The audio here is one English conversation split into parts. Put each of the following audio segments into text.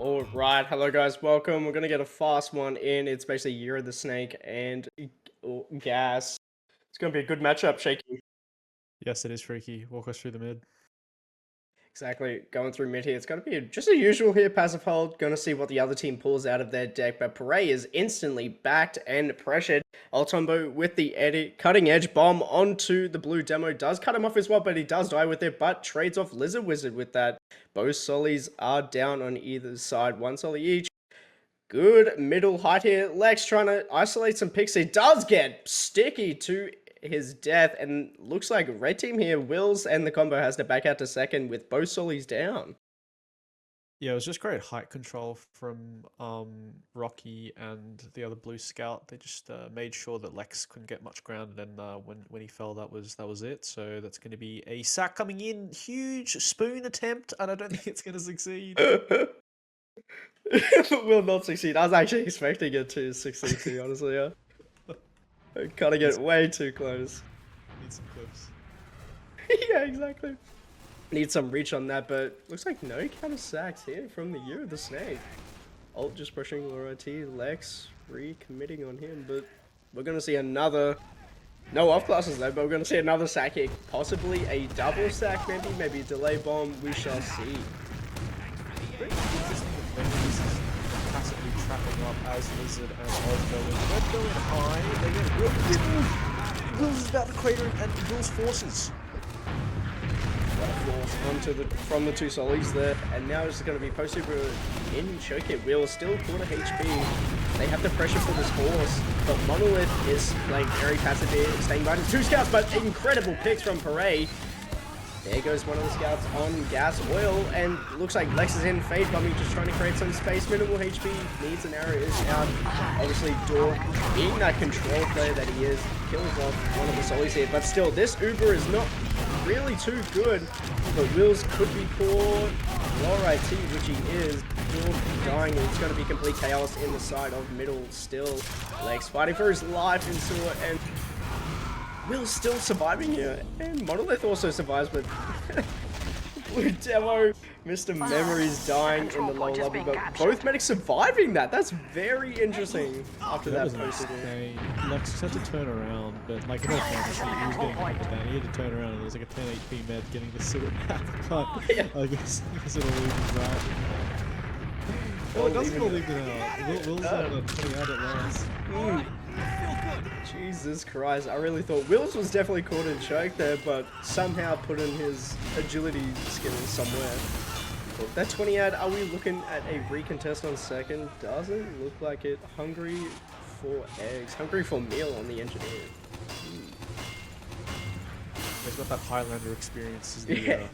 All right, hello guys, welcome. We're gonna get a fast one in. It's basically Year of the Snake and Gas. It's gonna be a good matchup, Shaky. Yes, it is freaky. Walk us through the mid. Exactly, going through mid here. It's gonna be just a usual here, passive hold. Gonna see what the other team pulls out of their deck, but Pare is instantly backed and pressured. Altombo with the edit, cutting edge bomb onto the blue demo. Does cut him off as well, but he does die with it, but trades off Lizard Wizard with that. Both Solis are down on either side, one Soli each. Good middle height here. Lex trying to isolate some picks. He does get sticky to his death, and looks like red team here wills, and the combo has to back out to second with both solis down. Yeah, it was just great height control from Rocky and the other blue scout. They just made sure that Lex couldn't get much ground, and when he fell, that was it. So that's going to be a sack coming in. Huge spoon attempt, and I don't think it's going to succeed. Will not succeed. I was actually expecting it to succeed, to be honestly. Yeah. Cutting it way too close. Need some clips. Yeah, exactly. Need some reach on that, but looks like no counter sacks here from the Year of the Snake. Alt just pushing Laura T. Lex recommitting on him, but we're going to see another... No off classes though, but we're going to see another sack here. Possibly a double sack, maybe a delay bomb. We shall see. Passively trapping up as Lizard and Oz going. Red going high. They get Will's is about to crater and Will's forces. From the two solis there, and now it's going to be post super in choke it. Will still quarter HP. They have the pressure for this horse, but Monolith is playing very passive here, staying by the two scouts, but incredible picks from Pare. There goes one of the scouts on gas oil, and looks like Lex is in fade bombing, just trying to create some space. Minimal HP, needs an arrow, is out. Obviously, Dork, being that control player that he is, kills off one of the solis here, but still, this Uber is not really too good. But Wills could be caught. Alright, T, which he is. Dork dying, and it's going to be complete chaos in the side of middle still. Lex fighting for his life into it, and Will's still surviving here, and Monolith also survives, but Blue Demo, Mr. Memories dying in the lower lobby, but both medics surviving that. That's very interesting after that post. Lex just had to turn around, but like in all fairness, he was getting hunted down. He had to turn around, and there was like a 10 HP med getting the suit back, but yeah. I guess it'll leave him right. Well, it doesn't leave him out. Will's on a 20 out at last. Jesus Christ, I really thought Wills was definitely caught in choke there, but somehow put in his agility skills somewhere. But that 20 ad, are we looking at a recontest on second? Doesn't look like it. Hungry for eggs. Hungry for meal on the engineer. He's got that Highlander experience as the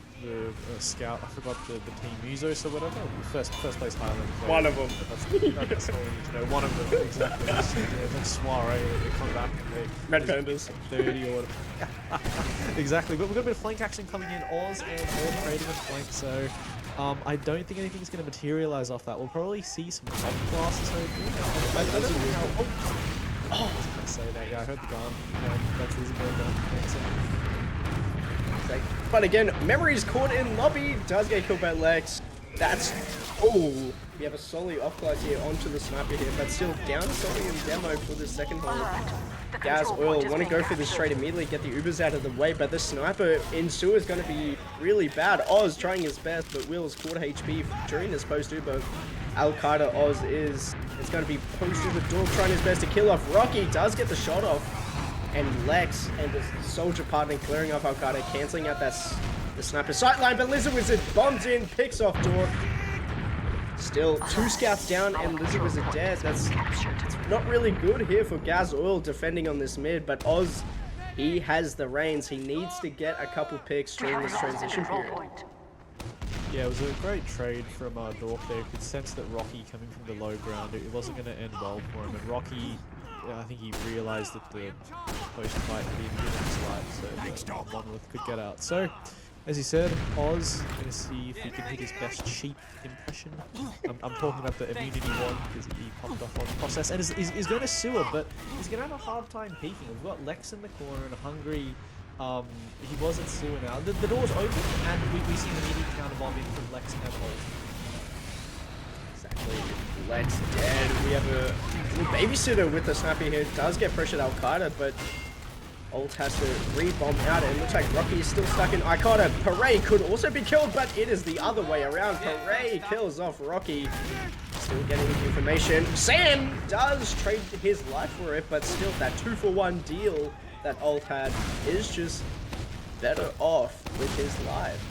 scout. I forgot the team Musos or whatever. First place Highlander player. One of them. That's all you need to know. One of them, exactly. Then Soiree, they come back and they... Red Pandas. 30 or whatever. Exactly. But we've got a bit of flank action coming in. Oz and all trading on flank, so... I don't think anything's going to materialize off that. We'll probably see some top classes, hopefully. I don't know how... Oh, I was going to say that. Yeah, I heard the gun. That's easy going down. But again, Memories caught in lobby, does get killed by Lex. That's... Oh, we have a Soli off class here onto the sniper here, but still down Soli and demo for the second hold. Gas oil, want to go for this trade immediately, get the Ubers out of the way, but the sniper in sewer is going to be really bad. Oz trying his best, but Will's quarter HP during this post-Uber. Al-Qaeda Oz is... It's going to be post-Uber Dog trying his best to kill off. Rocky does get the shot off. And Lex and the soldier partner clearing off Al-Qaeda, cancelling out the sniper sightline, but Lizard Wizard bombs in, picks off Dork. Still, two scouts down and Lizard Wizard dead. That's not really good here for Gaz Oil defending on this mid, but Oz, he has the reins. He needs to get a couple picks during this transition period. Yeah, it was a great trade from Dork there. You could sense that Rocky coming from the low ground, it wasn't going to end well for him, and Rocky... I think he realised that the post-fight had been given his life, so Monolith could get out. So, as you said, Oz, going to see if he can hit his best cheap impression. I'm talking about the immunity one, because he popped off on the process, and is going to sewer, but he's going to have a hard time peeking. We've got Lex in the corner and Hungry. He wasn't sewer now. The door's open, and we see an immediate counter bomb in from Lex and Oz. exactly. Let's dead. We have a little babysitter with the sniper here. Does get pressured Al-Qaeda, but Alt has to re-bomb out. It looks like Rocky is still stuck in Al-Qaeda. Parade could also be killed, but it is the other way around. Parade kills off Rocky. Still getting information. Sam does trade his life for it, but still that 2-for-1 deal that Alt had is just better off with his life.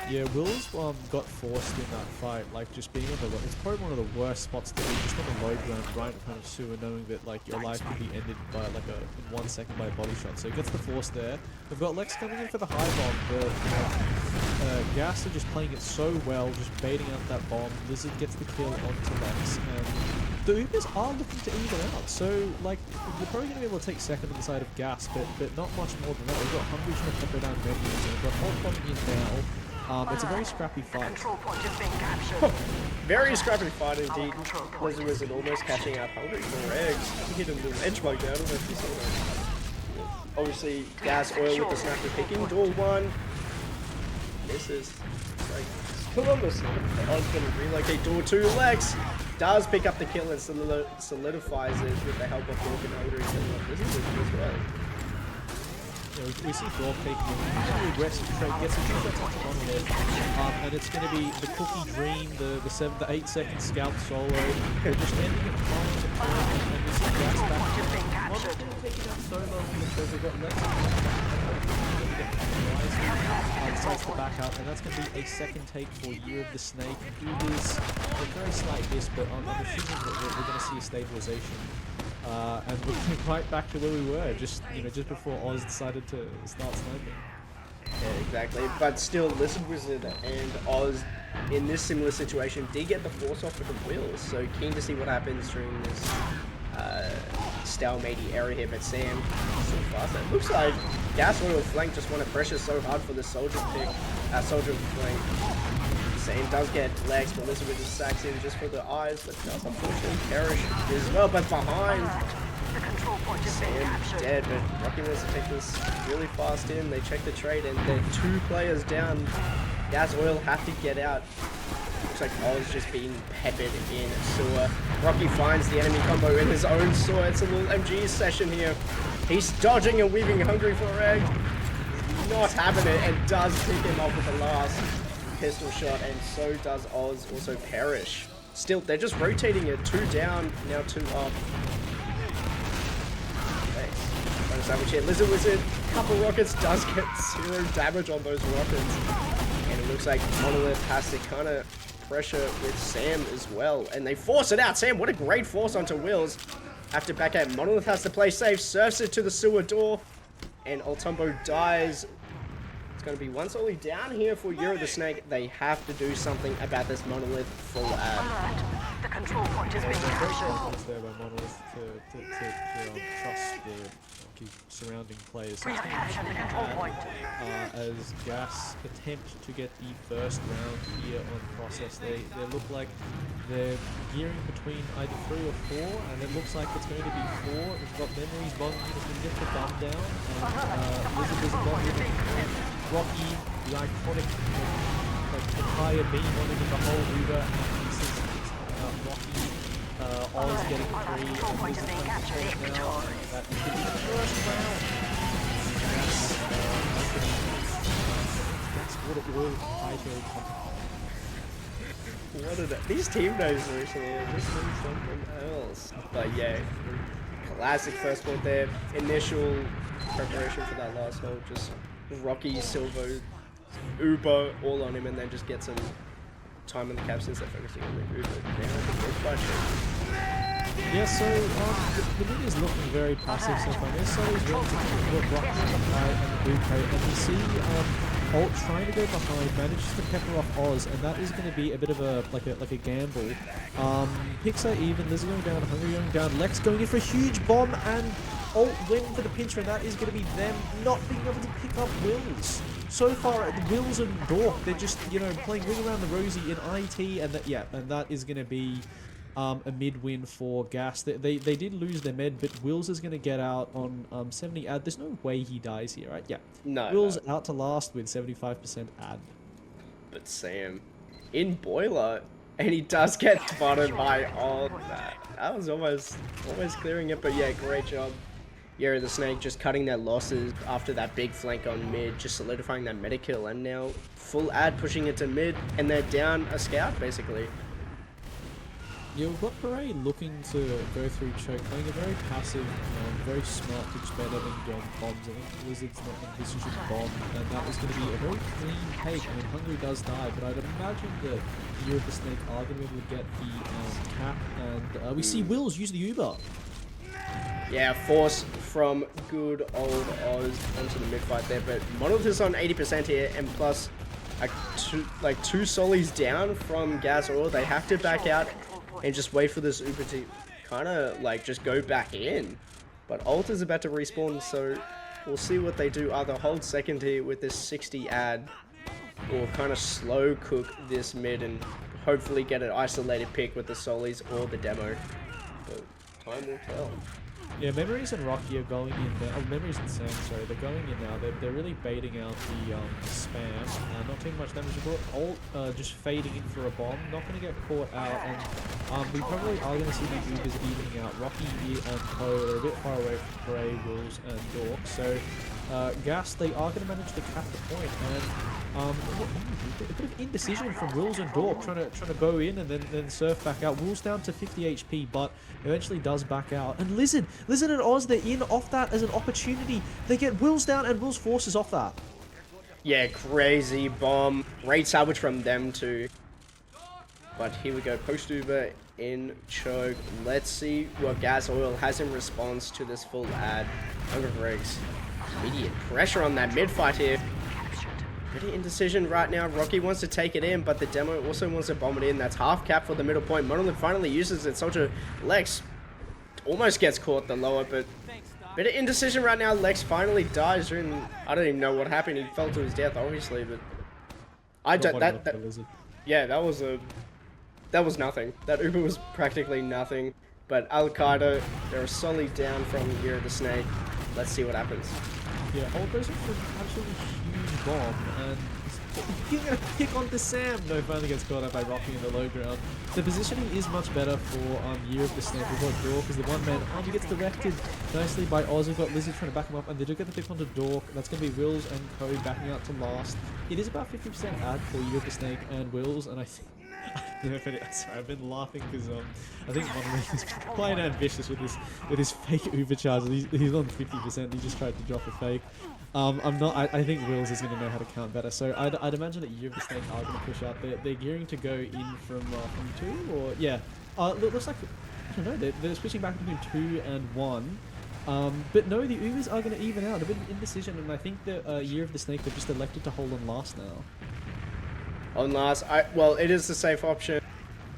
Yeah, Wills got forced in that fight, like just being on the it's probably one of the worst spots to be, just on the low ground right in front of Sue, and knowing that like your life could be ended by like in 1 second by a body shot. So he gets the force there. We've got Lex coming in for the high bomb, but Gas are just playing it so well, just baiting out that bomb. Lizard gets the kill onto Lex, and the Ubers are looking to even out. So like you're probably gonna be able to take second on the side of Gas, but not much more than that. We've got Hungry trying to pepper down menus, and we've got Hot bombing in now. It's a very scrappy fight. Very scrappy fight indeed. Lizard Wizard almost catching out Hungry for eggs. He hit a little edge bug there. I don't know if you saw that. Obviously, Gas Oil with the sniper picking. Door 1. Misses. Like, still on the sniper. I was going to relocate door 2. Lex does pick up the kill and solidifies it with the help of Dork and Hungry. Lizard Wizard as well. We see Dork taking a aggressive trade, gets a good touch on there, and it's going to be the Cookie Dream, the 8-second scalp solo. They're just ending it flying to point, and we see Gas back. One's going to take it out solo because they've got Lex decides to back out, and that's going to be a second take for Year of the Snake. It is a very slight miss, but I'm assuming that we're going to see a stabilization. And we're right back to where we were, just before Oz decided to start sniping. Yeah, exactly. But still, Lizard Wizard and Oz in this similar situation did get the force off with the wheels. So keen to see what happens during this stalemate area here. But Sam still faster. It looks like Gas Oil Flank just want to pressure so hard for the soldier pick, soldier flank. Sam does get legs, but Lizard Wizard sacks in just for the eyes, but does unfortunately perish as well. But behind, Sam dead, but Rocky wants to take this really fast in. They check the trade, and they're 2 players down. Gas Oil have to get out. Looks like Oz just being peppered in sewer. Rocky finds the enemy combo in his own sewer. It's a little MG session here. He's dodging and weaving Hungry for egg. Not having it, and does pick him off with the last pistol shot, and so does Oz also perish. Still, they're just rotating it. 2 down, now 2 up. Thanks. Bonus damage here. Lizard Wizard, couple rockets, does get 0 damage on those rockets. And it looks like Monolith has to kind of pressure with Sam as well. And they force it out. Sam, what a great force onto Wills. Have to back out. Monolith has to play safe. Surfs it to the sewer door. And Altumbo dies. It's going to be once only down here for Year of the Snake. They have to do something about this Monolith full ad. The control point is being captured. It's there by Monolith to trust the surrounding players. We have captured the control point. As Gas attempt to get the first round here on Process, they look like they're gearing between either 3 or 4, and it looks like it's going to be 4. We've got Memories Bomb who's going to get the bomb down, and Lizard is bomb with Rocky, the iconic entire meme on him in the whole Uber, and this is Rocky, Oz getting 3, and Lizard coming to now. That could be the first round. That's what it will. What are that? These team names recently are just doing something else. But yeah, classic first point there. Initial preparation for that last hole. Just Rocky, Silvo, Uber all on him, and then just get some time in the cap since they're focusing on the Uber. Yeah, so the mid is looking very passive so far. They're so relatively good Rocky on the high and the Uber, and you see Alt trying to go behind, manages to pepper off Oz, and that is going to be a bit of a like a gamble. Pixar even, Lizzie going down, Hungry going down, Lex going in for a huge bomb, and Alt win for the pincher, and that is going to be them not being able to pick up Wills. So far, the Wills and Dork, they're just playing Ring Around the Rosie in IT, and that is going to be a mid win for Gas. They did lose their med, but Wills is going to get out on 70 ad. There's no way he dies here, right? Yeah. No. Wills out to last with 75% ad. But Sam, in Boiler, And he does get spotted by all that. That was almost clearing it, but yeah, great job. Yuri the Snake just cutting their losses after that big flank on mid, just solidifying that meta kill, and now full ad pushing it to mid, and they're down a scout basically. Yeah, we've got Parade looking to go through choke, playing a very passive, very smart pitch better than going bombs. I think Lizard's not going to decision bomb, and that was going to be a very clean take. I mean, Hungry does die, but I'd imagine that you of the Snake are going to be able to get the cap, and we see Wills use the Uber. Yeah, force from good old Oz onto the mid fight there, but Monolith is on 80% here, and plus two solis down from Gas Oil. They have to back out and just wait for this Uber to kind of like just go back in. But Ult is about to respawn, so we'll see what they do. Either hold second here with this 60 ad, or kind of slow cook this mid and hopefully get an isolated pick with the solis or the demo. But time will tell. Yeah, Memories and Rocky are going in now. Oh, Memories and Sam, sorry, they're going in now. They're really baiting out the spam. Not taking much damage. Ult just fading in for a bomb. Not going to get caught out. And we probably are going to see the Ubers evening out. Rocky and Poe are a bit far away from Bray, Wills, and Dork. So Gas, they are going to manage to cap the point. And a bit of indecision from Wills and Dork, trying to go in and then surf back out. Wills down to 50 HP, but eventually does back out. And Lizard and Oz, they're in off that as an opportunity. They get Wills down, and Wills forces off that. Yeah, crazy bomb. Great salvage from them too. But here we go, post Uber in choke. Let's see what Gas Oil has in response to this full ad. Hunger breaks. Immediate pressure on that mid fight here. Pretty indecision right now. Rocky wants to take it in, but the demo also wants to bomb it in. That's half cap for the middle point. Monolith finally uses it. Soldier Lex almost gets caught the lower, but bit of indecision right now. Lex finally dies during, I don't even know what happened. He fell to his death, obviously, but I don't, yeah, that was nothing. That Uber was practically nothing. But Al Qaeda, they're solid down from Year the Snake. Let's see what happens. Yeah, Ult goes in for an absolutely huge bomb, and he's going to pick onto Sam. No, finally gets caught up by Rocky in the low ground. The positioning is much better for Year of the Snake. We've got Dork as the one-man arm. He gets directed nicely by Oz. We've got Lizard trying to back him up, and they do get the pick onto Dork. That's going to be Wills and Co backing out to last. It is about 50% ad for Year of the Snake and Wills, and I think... Sorry, I've been laughing because I think Monolith is quite ambitious with his fake Uber charges. He's on 50%. He just tried to drop a fake. I think Wills is going to know how to count better. So I'd imagine that Year of the Snake are going to push out. They're gearing to go in from 2, or yeah. Looks like, I don't know. They're switching back between 2 and 1. But no, the Ubers are going to even out. A bit of indecision, and I think the Year of the Snake have just elected to hold on last now. On last, well, it is the safe option,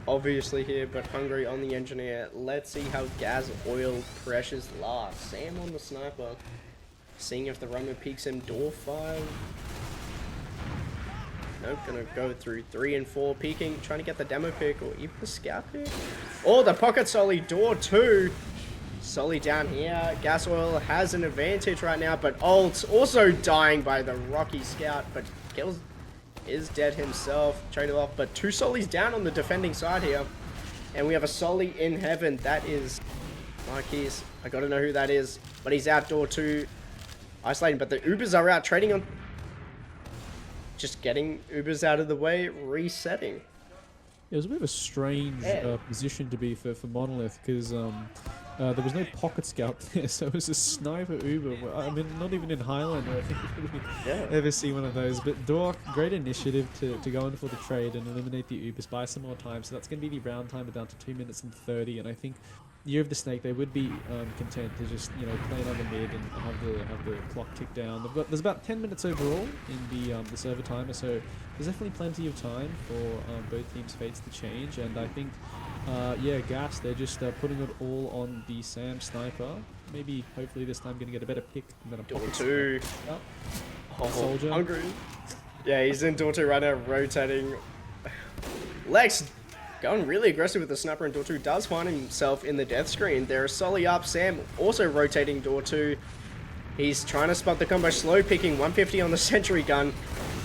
obviously here, but Hungry on the engineer. Let's see how Gas Oil pressures last. Sam on the sniper, seeing if the runner peeks him. Door 5. Nope, gonna go through 3 and 4, peeking, trying to get the demo pick or even the scout pick. Oh, the pocket Solly. Door 2. Solly down here. Gas Oil has an advantage right now, but Ult's also dying by the Rocky Scout, but kills. Is dead himself, traded off, but 2 solis down on the defending side here. And we have a soli in heaven. That is Marquise. I gotta know who that is, but he's out. Door 2 isolating, but the Ubers are out, trading on, just getting Ubers out of the way, resetting. It was a bit of a strange position to be for Monolith, because there was no pocket scout there, so it was a sniper Uber. I mean, not even in Highlander, I think we ever see one of those. But Dork, great initiative to go in for the trade and eliminate the Ubers, buy some more time. So that's going to be the round timer down to 2 minutes and 30. And I think Year of the Snake, they would be content to just play another mid and have the clock tick down. There's about 10 minutes overall in the server timer, so there's definitely plenty of time for both teams' fates to change. And I think. Yeah, Gas, they're just putting it all on the Sam sniper. Maybe, hopefully this time gonna get a better pick than a pocket. Door 2. Soldier. Hungry. Yeah, he's in Door 2 right now, rotating. Lex going really aggressive with the sniper, and Door 2 does find himself in the death screen. There is Solly up. Sam also rotating Door 2. He's trying to spot the combo, slow picking 150 on the sentry gun.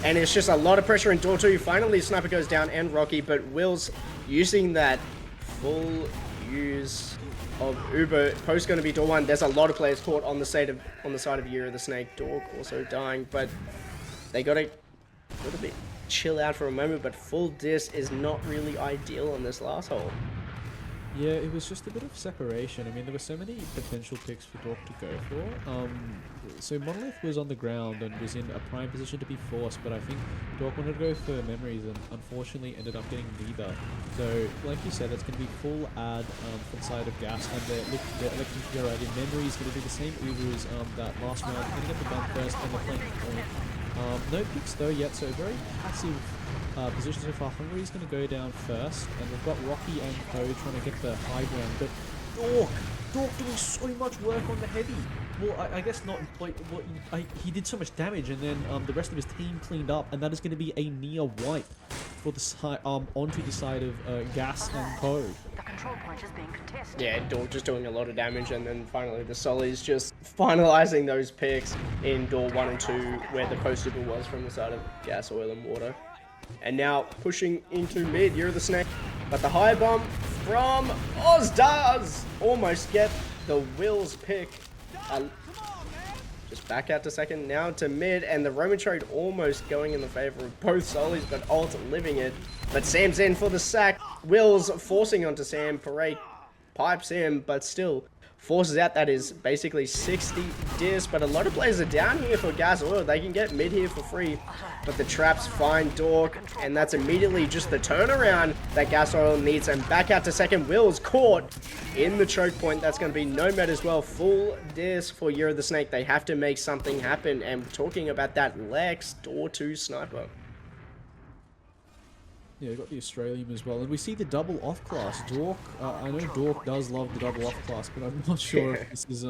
And it's just a lot of pressure in door 2. Finally, Sniper goes down and Rocky, but Will's using that full use of Uber. Post going to be door 1. There's a lot of players caught on the side of Year of the Snake. Dog also dying, but they got to bit chill out for a moment. But full dis is not really ideal on this last hole. Yeah, it was just a bit of separation. I mean, there were so many potential picks for Dork to go for. So Monolith was on the ground and was in a prime position to be forced, but I think Dork wanted to go for memories and unfortunately ended up getting neither. So, like you said, it's going to be full ad from the side of Gas, and they're electing to go right in. Memories going to do the same Uber as that last round, going to get the gun first, and they're playing point. No picks though yet, so very passive position so far. Hungary's going to go down first, and we've got Rocky and Co trying to get the high ground, but Dork doing so much work on the heavy. Well, I guess not. Like, he did so much damage, and then the rest of his team cleaned up, and that is going to be a near wipe for the side onto the side of Gas and Co. The control point is being contested. Yeah, Dork just doing a lot of damage, and then finally the Sollies just finalizing those picks in door 1 and 2, where the post super was from the side of Gas, Oil, and Water. And now pushing into mid, Year of the Snake, but the high bomb from Oz does almost get the Will's pick. Just back out to second, now to mid, and the Roman trade almost going in the favor of both Solis, but Alt living it. But Sam's in for the sack. Will's forcing onto Sam. Parade pipes him, but still forces out. That is basically 60 dis, but a lot of players are down here for Gas Oil. They can get mid here for free, but the traps find Dork, and that's immediately just the turnaround that Gas Oil needs. And back out to second, Will's caught in the choke point. That's going to be Nomad as well. Full dis for Year of the Snake. They have to make something happen, and talking about that Lex, door 2 sniper. Yeah, we got the Australian as well, and we see the double off class. Dork, I know Dork does love the double off class, but I'm not sure if this is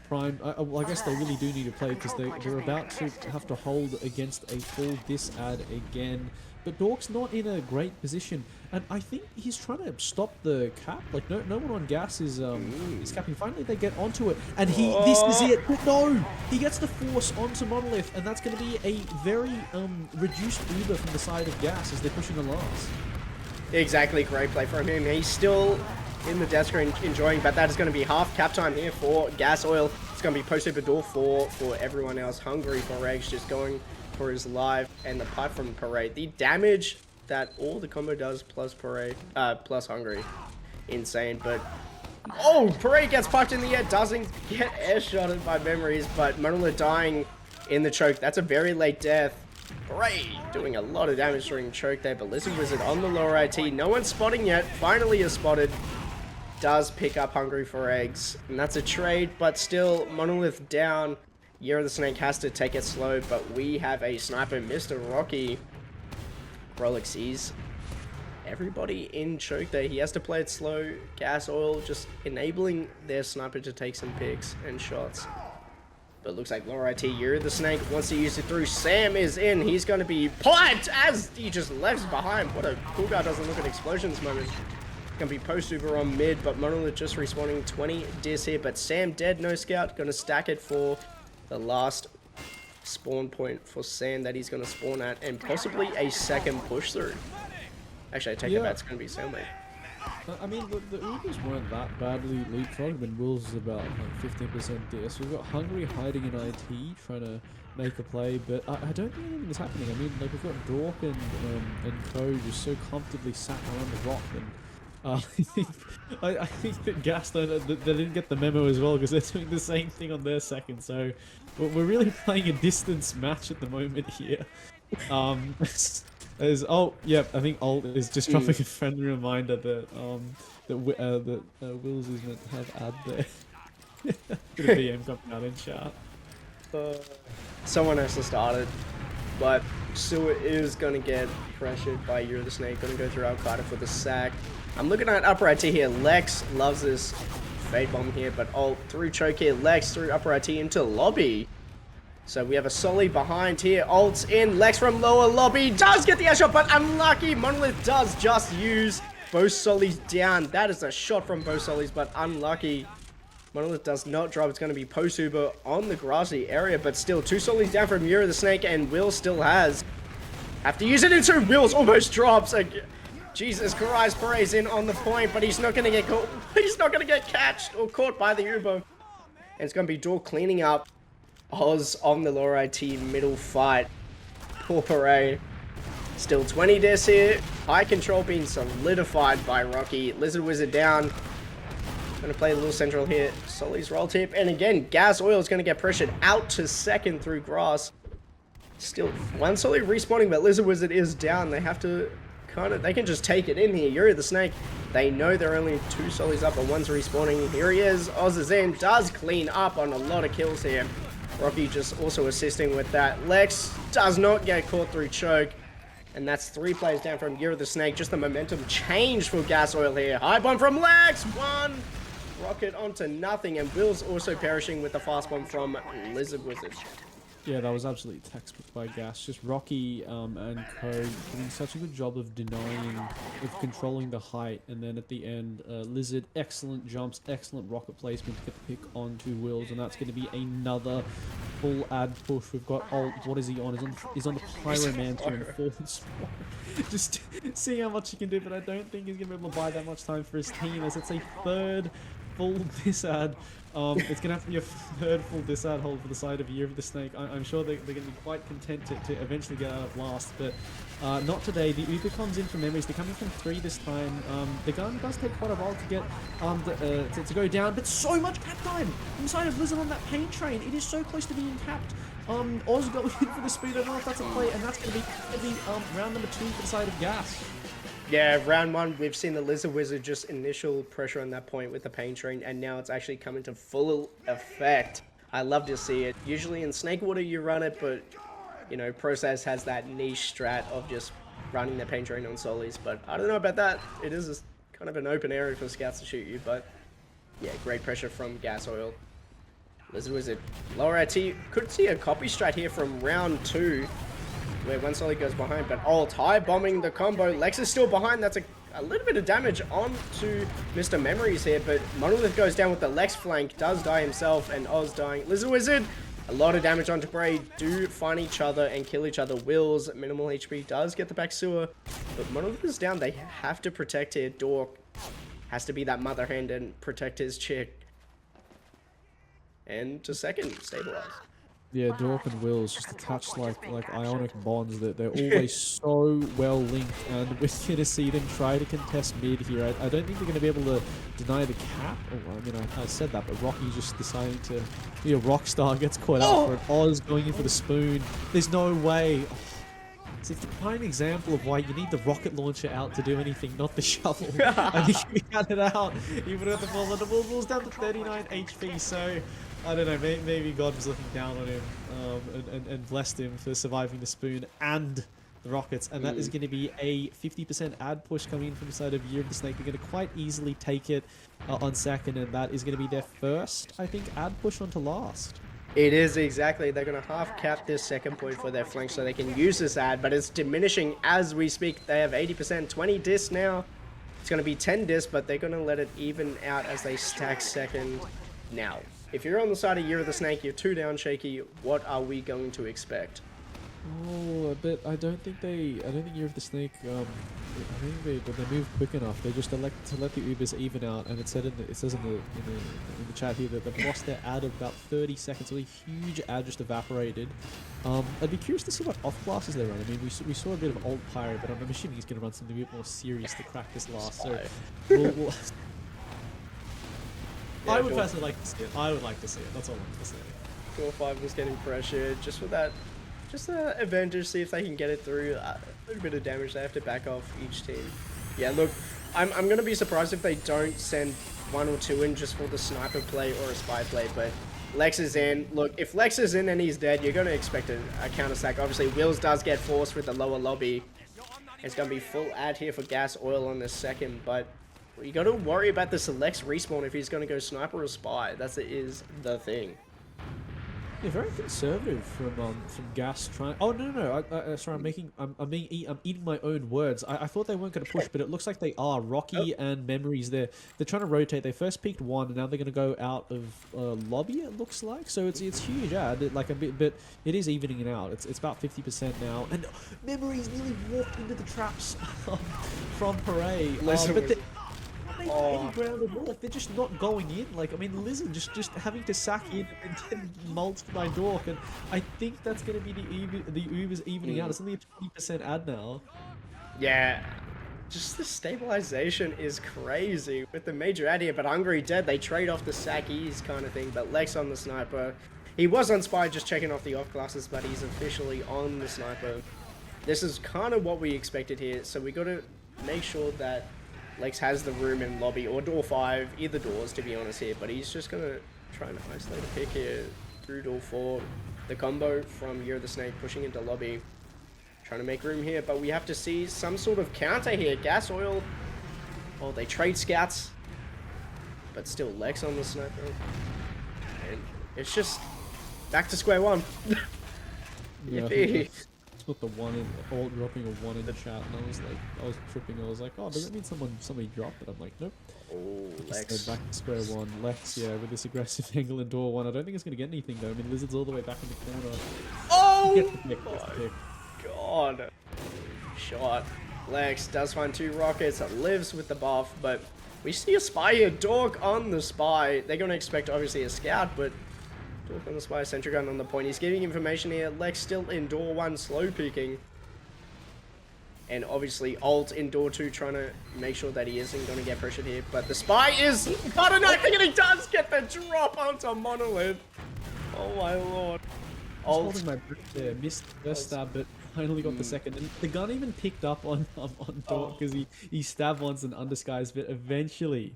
prime. Well, I guess they really do need to play because they're about to have to hold against a full dis ad again. But Dork's not in a great position, and I think he's trying to stop the cap. Like no one on Gas is capping. Finally, they get onto it, and this is it. But no, he gets the force onto Monolith, and that's going to be a very reduced Uber from the side of Gas as they're pushing the last. Exactly, great play from him. He's still in the death screen enjoying, but that is going to be half cap time here for Gas Oil. It's going to be post super door 4 for everyone else. Hungry for Regs just going for his life, and the pipe from Parade. The damage that all the combo does plus Parade, plus Hungry, insane. But Parade gets pucked in the air, doesn't get air shotted by Memories, but Monolith dying in the choke. That's a very late death. Parade doing a lot of damage during the choke there, but Lizard Wizard on the lower IT. No one's spotting yet. Finally is spotted. Does pick up Hungry for Eggs, and that's a trade, but still Monolith down. Year of the Snake has to take it slow, but we have a sniper, Mr. Rocky. Rolex sees everybody in choke there. He has to play it slow. Gas Oil just enabling their sniper to take some picks and shots. But it looks like lower IT, Year of the Snake wants to use it through. Sam is in. He's going to be piped as he just left behind. What a cool guy doesn't look at explosions moment. Going to be post Uber on mid, but Monolith just respawning 20 dis here. But Sam dead, no scout. Going to stack it for the last spawn point for Sam that he's going to spawn at, and possibly a second push through. Actually, I take it back, it's going to be Cellmate. I mean, the Ubers weren't that badly leapfrogged when Will's is about like 15% DS. We've got Hungry hiding in IT, trying to make a play, but I don't think anything is happening. I mean, like, we've got Dork and Co just so comfortably sat around the rock, and I think that Gas they didn't get the memo as well, because they're doing the same thing on their second. So we're really playing a distance match at the moment here. I think Alt is just dropping a friendly reminder that Wills is meant to have ad there. Bit of BM coming out in chat. Someone has to start it, but Stewart is going to get pressured by Year of the Snake. Going to go through Al-Qaeda for the sack. I'm looking at upper IT here. Lex loves this Fade Bomb here, but Alt through choke here. Lex through upper IT into lobby. So we have a Solly behind here. Alt's in. Lex from lower lobby does get the air shot, but unlucky. Monolith does just use both Sollys down. That is a shot from both Sollys, but unlucky. Monolith does not drop. It's going to be post Uber on the grassy area, but still 2 Sollys down from Year of the Snake, and Will still has Have to use it into Wheels, almost drops. Jesus Christ, Pere's in on the point, but he's not going to get caught. He's not going to get catched or caught by the Uber. And it's going to be Door cleaning up Oz on the lower IT middle fight. Poor Pere. Still 20 deaths here. High control being solidified by Rocky. Lizard Wizard down. Going to play a little central here. Sully's roll tip. And again, Gas Oil is going to get pressured out to second through grass. Still, one Sully respawning, but Lizard Wizard is down. They have to they can just take it in here. Yuri the Snake, they know they're only 2 Sullys up, but one's respawning. Here he is. Oz is in. Does clean up on a lot of kills here. Rocky just also assisting with that. Lex does not get caught through choke. And that's 3 players down from Yuri the Snake. Just the momentum change for Gas Oil here. High bomb from Lex. 1. Rocket onto nothing. And Will's also perishing with the fast bomb from Lizard Wizard. Yeah, that was absolutely textbook by Gas. Just Rocky and Co doing such a good job of controlling the height, and then at the end, Lizard, excellent jumps, excellent rocket placement to get the pick onto Wills, and that's going to be another full ad push. We've got what is he on? He's on the Pyromancer and forward spot. Just seeing how much he can do, but I don't think he's going to be able to buy that much time for his team, as it's a third full disad. It's going to have to be a third full disad hold for the side of Year of the Snake. I'm sure they're going to be quite content to eventually get out of last, but not today. The Uber comes in from memories. They're coming from 3 this time. The gun does take quite a while to get to go down, but so much cap time inside of Blizzard on that paint train. It is so close to being capped. Oz going in for the speed. I don't know if that's a play, and that's going to be round number 2 for the side of Gas. Yeah, round 1, we've seen the Lizard Wizard just initial pressure on that point with the pain train, and now it's actually coming to full effect. I love to see it. Usually in Snake Water you run it, but, you know, Process has that niche strat of just running the pain train on solis, but I don't know about that. It is kind of an open area for scouts to shoot you, but yeah, great pressure from Gas Oil. Lizard Wizard, lower IT, could see a copy strat here from round 2. Where one Solly goes behind, but ult high bombing the combo. Lex is still behind. That's a little bit of damage onto Mr. Memories here, but Monolith goes down with the Lex flank, does die himself, and Oz dying. Lizard Wizard, a lot of damage onto Bray, do find each other and kill each other. Wills, minimal HP, does get the back sewer, but Monolith is down. They have to protect here. Dork has to be that mother hand and protect his chick. And to second, stabilize. Yeah, Dork and Wills just attached like ionic bonds. That they're always so well linked, and we're going to see them try to contest mid here. I don't think they're going to be able to deny the cap. Oh, I mean, I said that, but Rocky just deciding to be a rock star, gets caught out for it. Oz going in for the spoon. There's no way. It's the prime example of why you need the rocket launcher out to do anything, not the shovel. I think we had it out. Even with the ball on the ball's down to 39 HP, so I don't know, maybe God was looking down on him and blessed him for surviving the spoon and the rockets, and that is going to be a 50% ad push coming in from the side of Year of the Snake. They're going to quite easily take it on second, and that is going to be their first, I think, ad push onto last. It is, exactly. They're going to half cap this second point for their flank so they can use this ad, but it's diminishing as we speak. They have 80%, 20 discs now. It's going to be 10 discs, but they're going to let it even out as they stack second. Now, if you're on the side of Year of the Snake, you're 2 down, Shakey. What are we going to expect? Oh, a bit. I don't think Year of the Snake. I think they move quick enough. They just elect to let the Ubers even out, and it says in the chat here that they've lost their ad of about 30 seconds. So a huge ad just evaporated. I'd be curious to see what off classes they run. I mean, we saw a bit of old Pyro, but I'm assuming he's going to run something a bit more serious to crack this last. So we'll Yeah, I would personally like to see it. I would like to see it. That's all I want to say. Core 5 was getting pressured just for that. Just the advantage, see if they can get it through. A little bit of damage, they have to back off each team. Yeah, look, I'm going to be surprised if they don't send 1 or 2 in just for the sniper play or a spy play, but Lex is in. Look, if Lex is in and he's dead, you're going to expect a counter stack. Obviously, Wills does get forced with the lower lobby. It's going to be full ad here for Gas Oil on this second, but you got to worry about the Lex respawn if he's going to go sniper or spy. That is the thing. Yeah, very conservative from Gas trying. Oh no! Sorry, I'm eating my own words. I thought they weren't going to push, but it looks like they are. Oh, Rocky and Memories, they're trying to rotate. They first picked one, and now they're going to go out of lobby. It looks like so. It's huge ad, like a bit, but it is evening it out. It's about 50% now, and Memories nearly walked into the traps from Parade. Listen, But they oh. any ground at all. Like they're just not going in. Like I mean, Lizard just having to sack in and then mulched my Dork, and I think that's going to be the Ubers evening out. It's only a 20% ad now. Yeah, just the stabilization is crazy with the major ad here, but Hungry dead. They trade off the Sackies kind of thing, but Lex on the sniper. He was on Spy just checking off the off classes, but he's officially on the sniper. This is kind of what we expected here, so we got to make sure that Lex has the room in lobby or door 5, either doors to be honest here, but he's just going to try and isolate a pick here through door 4. The combo from Year of the Snake pushing into lobby, trying to make room here, but we have to see some sort of counter here. Gas Oil, oh, they trade scouts, but still Lex on the sniper, and it's just back to square one. Yeah, Yippee. put the one in, all dropping a one in the chat, and I was tripping. I was like, oh, does that mean somebody dropped it? I'm like, nope. Oh, Just Lex. go back to square one. Lex, yeah, with this aggressive angle in door 1. I don't think it's gonna get anything though. I mean, Lizard's all the way back in the corner. Oh Gets the pick, gets the my pick. god. Shot. Lex does find 2 rockets, lives with the buff, but we see a spy here. Dork on the spy. They're gonna expect obviously a scout, but Dork on the spy, sentry gun on the point. He's giving information here. Lex still in door 1, slow peeking. And obviously Alt in door 2 trying to make sure that he isn't going to get pressured here. But the spy is butter knifing and he does get the drop onto Monolith. Oh my lord. Alt. Holding my breath there, missed the first stab, but finally got the second. And the gun even picked up on Dork because he stabbed once and undisguised, but eventually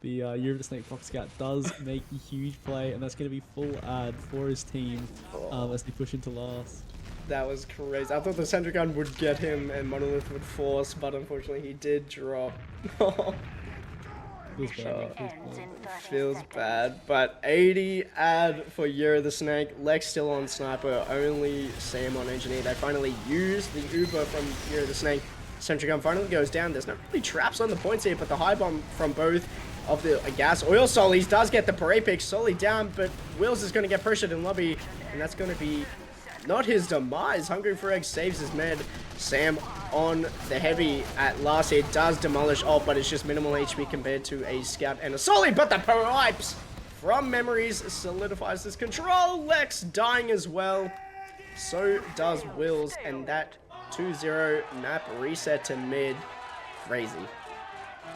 the Year of the Snake Fox Scout does make a huge play, and that's going to be full ad for his team as they push into last. That was crazy. I thought the sentry gun would get him and Monolith would force, but unfortunately he did drop. Feels bad. Feels bad, but 80 ad for Year of the Snake. Lex still on sniper, only Sam on engineer. They finally use the Uber from Year of the Snake. Sentry gun finally goes down. There's not really traps on the points here, but the high bomb from both of the Gas Oil Solis does get the parade pick. Soli down, but Wills is going to get pressured in lobby, and that's going to be not his demise. Hungry for Egg saves his med. Sam on the heavy at last here does demolish all, but it's just minimal HP compared to a scout and a Soli, but the pipes from Memories solidifies this control. Lex dying as well. So does Wills, and that 2-0 map reset to mid. Crazy.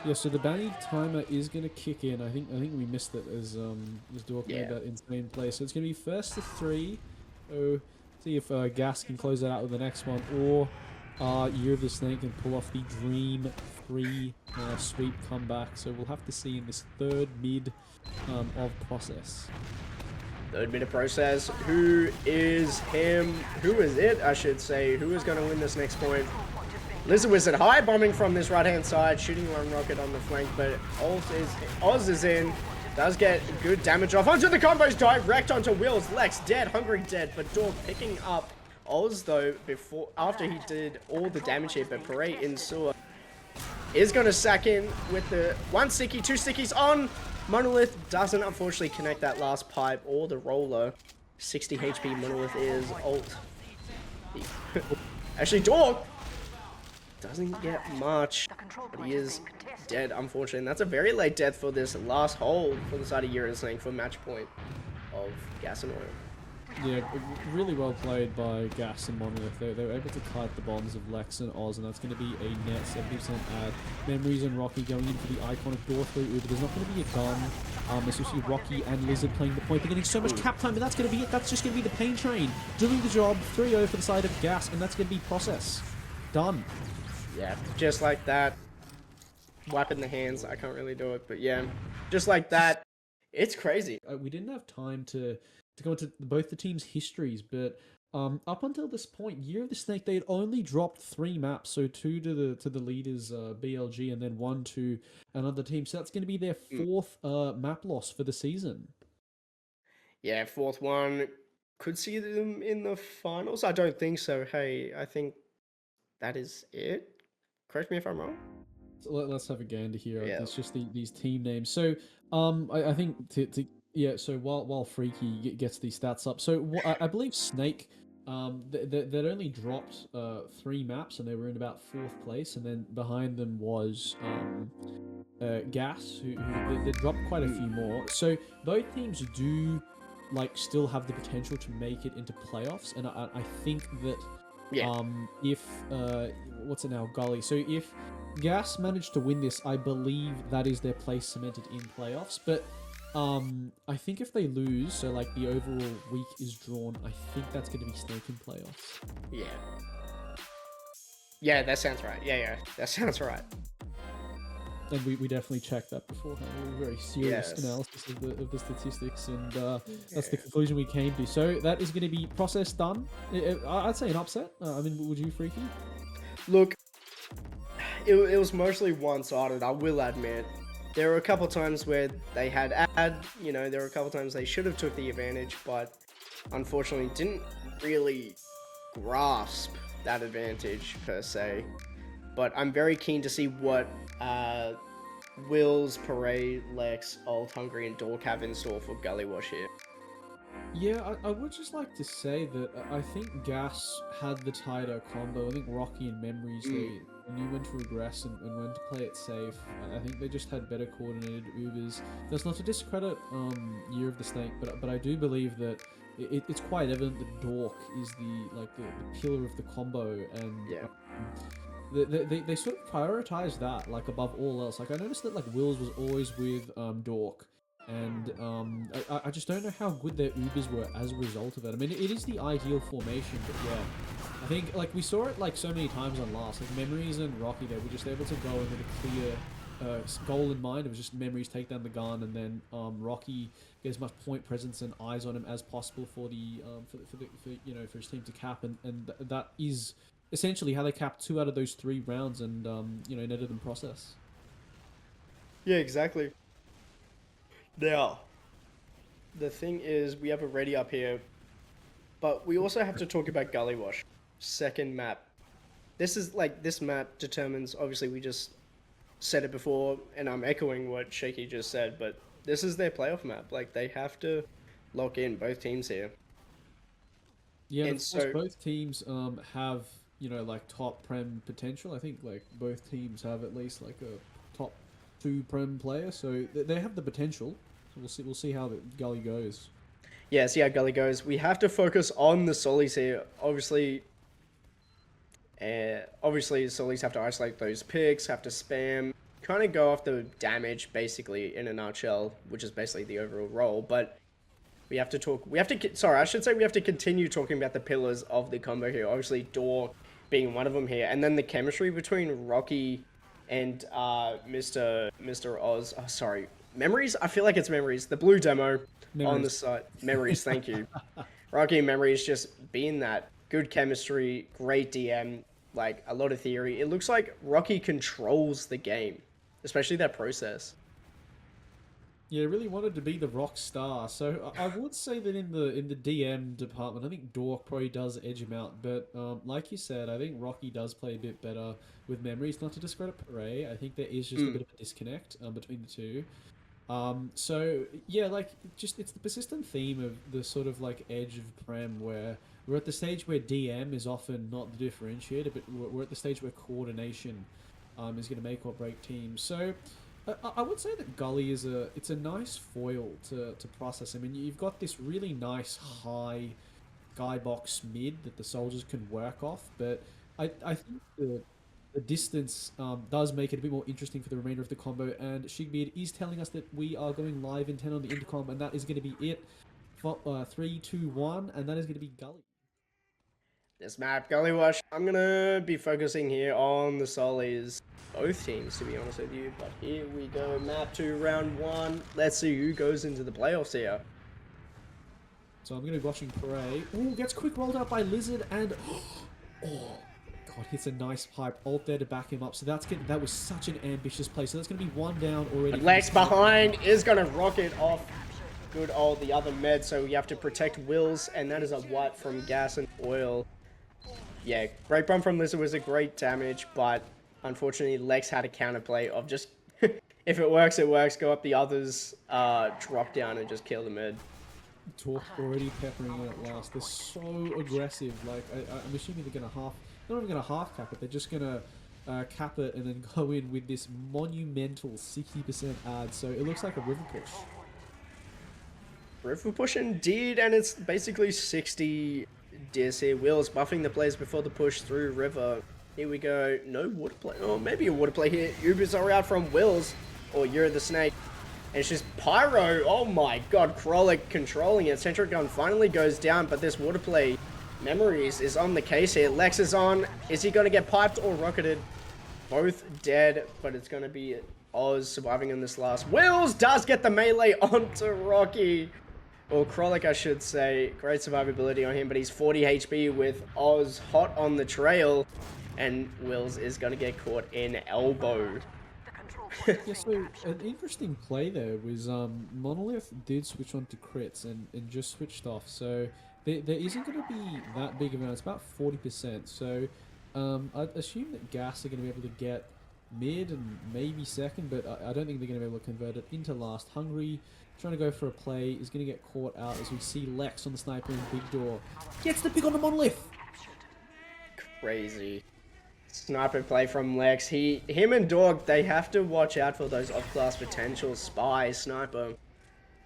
Yeah, so the bounty timer is going to kick in. I think we missed it as Dork made that insane play. So it's going to be first to 3. So see if Gas can close that out with the next one, or Year of the Snake can pull off the Dream 3 sweep comeback. So we'll have to see in this third mid of process. Third mid of process. Who is him? Who is it, I should say? Who is going to win this next point? Lizard Wizard high bombing from this right hand side, shooting one rocket on the flank, but Oz is in. Does get good damage off onto the combos, direct onto Wills. Lex dead, Hungry dead, but Dork picking up Oz though after he did all the damage here. But Parade in sewer is going to sack in with the 1 sticky, 2 stickies on. Monolith doesn't unfortunately connect that last pipe or the roller. 60 HP Monolith is ult. Actually, Dork doesn't get much, but he is dead, unfortunately. And that's a very late death for this last hold for the side of Year of the Snake for match point of Gas and Oil. Yeah, really well played by Gas and Monolith. They were able to cut the bombs of Lex and Oz, and that's going to be a net 70% ad. Memories and Rocky going in for the iconic door 3 Uber. There's not going to be a gun. As you see Rocky and Lizard playing the point. They're getting so much cap time, and that's going to be it. That's just going to be the pain train doing the job. 3-0 for the side of Gas, and that's going to be process. Done. Yeah, just like that. Wiping the hands. I can't really do it, but yeah, just like that. It's crazy. We didn't have time to go into both the teams' histories, but up until this point, Year of the Snake, they had only dropped 3 maps, so 2 to the leaders BLG, and then 1 to another team. So that's going to be their 4th map loss for the season. Yeah, 4th one. could see them in the finals. I don't think so. Hey, I think that is it. Correct me if I'm wrong. So let's have a gander here. Yeah. It's just these team names. So I think yeah. So while Freaky gets these stats up, so I believe Snake they'd only dropped 3 maps and they were in about 4th place, and then behind them was Gas who they dropped quite a few more. So both teams do like still have the potential to make it into playoffs, and I think that Yeah. if what's it now, Gully? So if Gas managed to win this, I believe that is their place cemented in playoffs. But I think if they lose, so like the overall week is drawn, I think that's going to be Snake in playoffs. Yeah. Yeah, that sounds right. Yeah, that sounds right. And we definitely checked that beforehand. It was a very serious Yes. analysis of the statistics, and that's the conclusion we came to. So that is going to be process done. I'd say an upset. I mean, would you, Freaky? Look, it was mostly one-sided, I will admit. There were a couple times where they had there were a couple times they should have took the advantage, but unfortunately didn't really grasp that advantage per se. But I'm very keen to see what Wills, Parade, Lex, Old Hungry, and Dork have in store for Gullywash here. Yeah, I would just like to say that I think Gas had the tighter combo. I think Rocky and Memories, they knew when to regress and when to play it safe. I think they just had better coordinated Ubers. That's not to discredit Year of the Snake, but I do believe that it's quite evident that Dork is the pillar of the combo, and Yeah. They sort of prioritize that like above all else. Like I noticed that like Wills was always with Dork, and I just don't know how good their Ubers were as a result of it. I mean, it is the ideal formation, but yeah, I think like we saw it like so many times on last. Like Memories and Rocky, they were just able to go in with a clear goal in mind. It was just Memories take down the gun, and then Rocky get as much point presence and eyes on him as possible for the for his team to cap, and that is essentially how they capped 2 out of those 3 rounds, and netted them process. Yeah, exactly. Now, the thing is, we have a ready up here, but we also have to talk about Gullywash. Second map. This map determines, obviously we just said it before, and I'm echoing what Shakey just said, but this is their playoff map. Like, they have to lock in both teams here. Yeah, And of course, so- both teams have like top prem potential. I think like both teams have at least like a top 2 prem player, so they have the potential. So we'll see how the Gully goes. Yeah, see how Gully goes. We have to focus on the Solis here. Obviously, Solis have to isolate those picks, have to spam, kind of go off the damage, basically, in a nutshell, which is basically the overall role. But we have to continue talking about the pillars of the combo here. Obviously, Dork being one of them here, and then the chemistry between Rocky and Mr. Oz. Oh, sorry, Memories. I feel like it's Memories. The blue demo on the side. Memories. Thank you. Rocky and Memories just being that good chemistry, great DM, like a lot of theory. It looks like Rocky controls the game, especially that process. Yeah, really wanted to be the rock star. So I would say that in the DM department, I think Dork probably does edge him out. But like you said, I think Rocky does play a bit better with Memories. Not to discredit Parade, I think there is just a bit of a disconnect between the two. So yeah, like just it's the persistent theme of the sort of like edge of Prem, where we're at the stage where DM is often not the differentiator, but we're at the stage where coordination is going to make or break teams. So I would say that Gully is it's a nice foil to process. I mean, you've got this really nice high skybox mid that the soldiers can work off, but I think the distance does make it a bit more interesting for the remainder of the combo, and Shigbeard is telling us that we are going live in 10 on the intercom, and that is going to be it. 3, 2, 1, and that is going to be Gully. This map, Gullywash, I'm gonna be focusing here on the Solis, both teams to be honest with you, but here we go, map 2, round 1. Let's see who goes into the playoffs here. So I'm going to be watching Parade. Ooh, gets quick rolled out by Lizard, and oh god, hits a nice pipe ult there to back him up. So that was such an ambitious play. So that's going to be 1 down already. Lex behind is gonna rock it off. good old the other med, so we have to protect Wills, and that is a wipe from Gas and Oil. Yeah, great bomb from Lizard was a great damage, but unfortunately Lex had a counterplay of just, if it works, it works, go up the others, drop down and just kill the mid. Torque already peppering it at last. They're so aggressive. Like, I'm assuming they're going to not even going to half cap it, they're just going to cap it and then go in with this monumental 60% ad, so it looks like a river push. River push indeed, and it's basically 60 dis here. Will's buffing the plays before the push through river. Here we go. No water play. Oh, maybe a water play here. Ubers are out from Will's, or You're the Snake. And it's just Pyro. Oh my god, Krolic controlling it. Centric Gun finally goes down, but this water play Memories is on the case here. Lex is on. Is he going to get piped or rocketed? Both dead, but it's going to be Oz surviving in this last. Wills does get the melee onto Rocky. Or Krolic, I should say. Great survivability on him, but he's 40 HP with Oz hot on the trail. And Wills is going to get caught in elbow. Yeah, so an interesting play there was Monolith did switch on to crits and just switched off. So there isn't going to be that big of an, it's about 40%. So I'd assume that Gas are going to be able to get mid and maybe second, but I don't think they're going to be able to convert it into last. Hungry, trying to go for a play, is going to get caught out as we see Lex on the sniper in Big Door. Gets the pick on the Monolith! Crazy. Sniper play from Lex. Him and Dog, they have to watch out for those off-class potential. Spy, Sniper.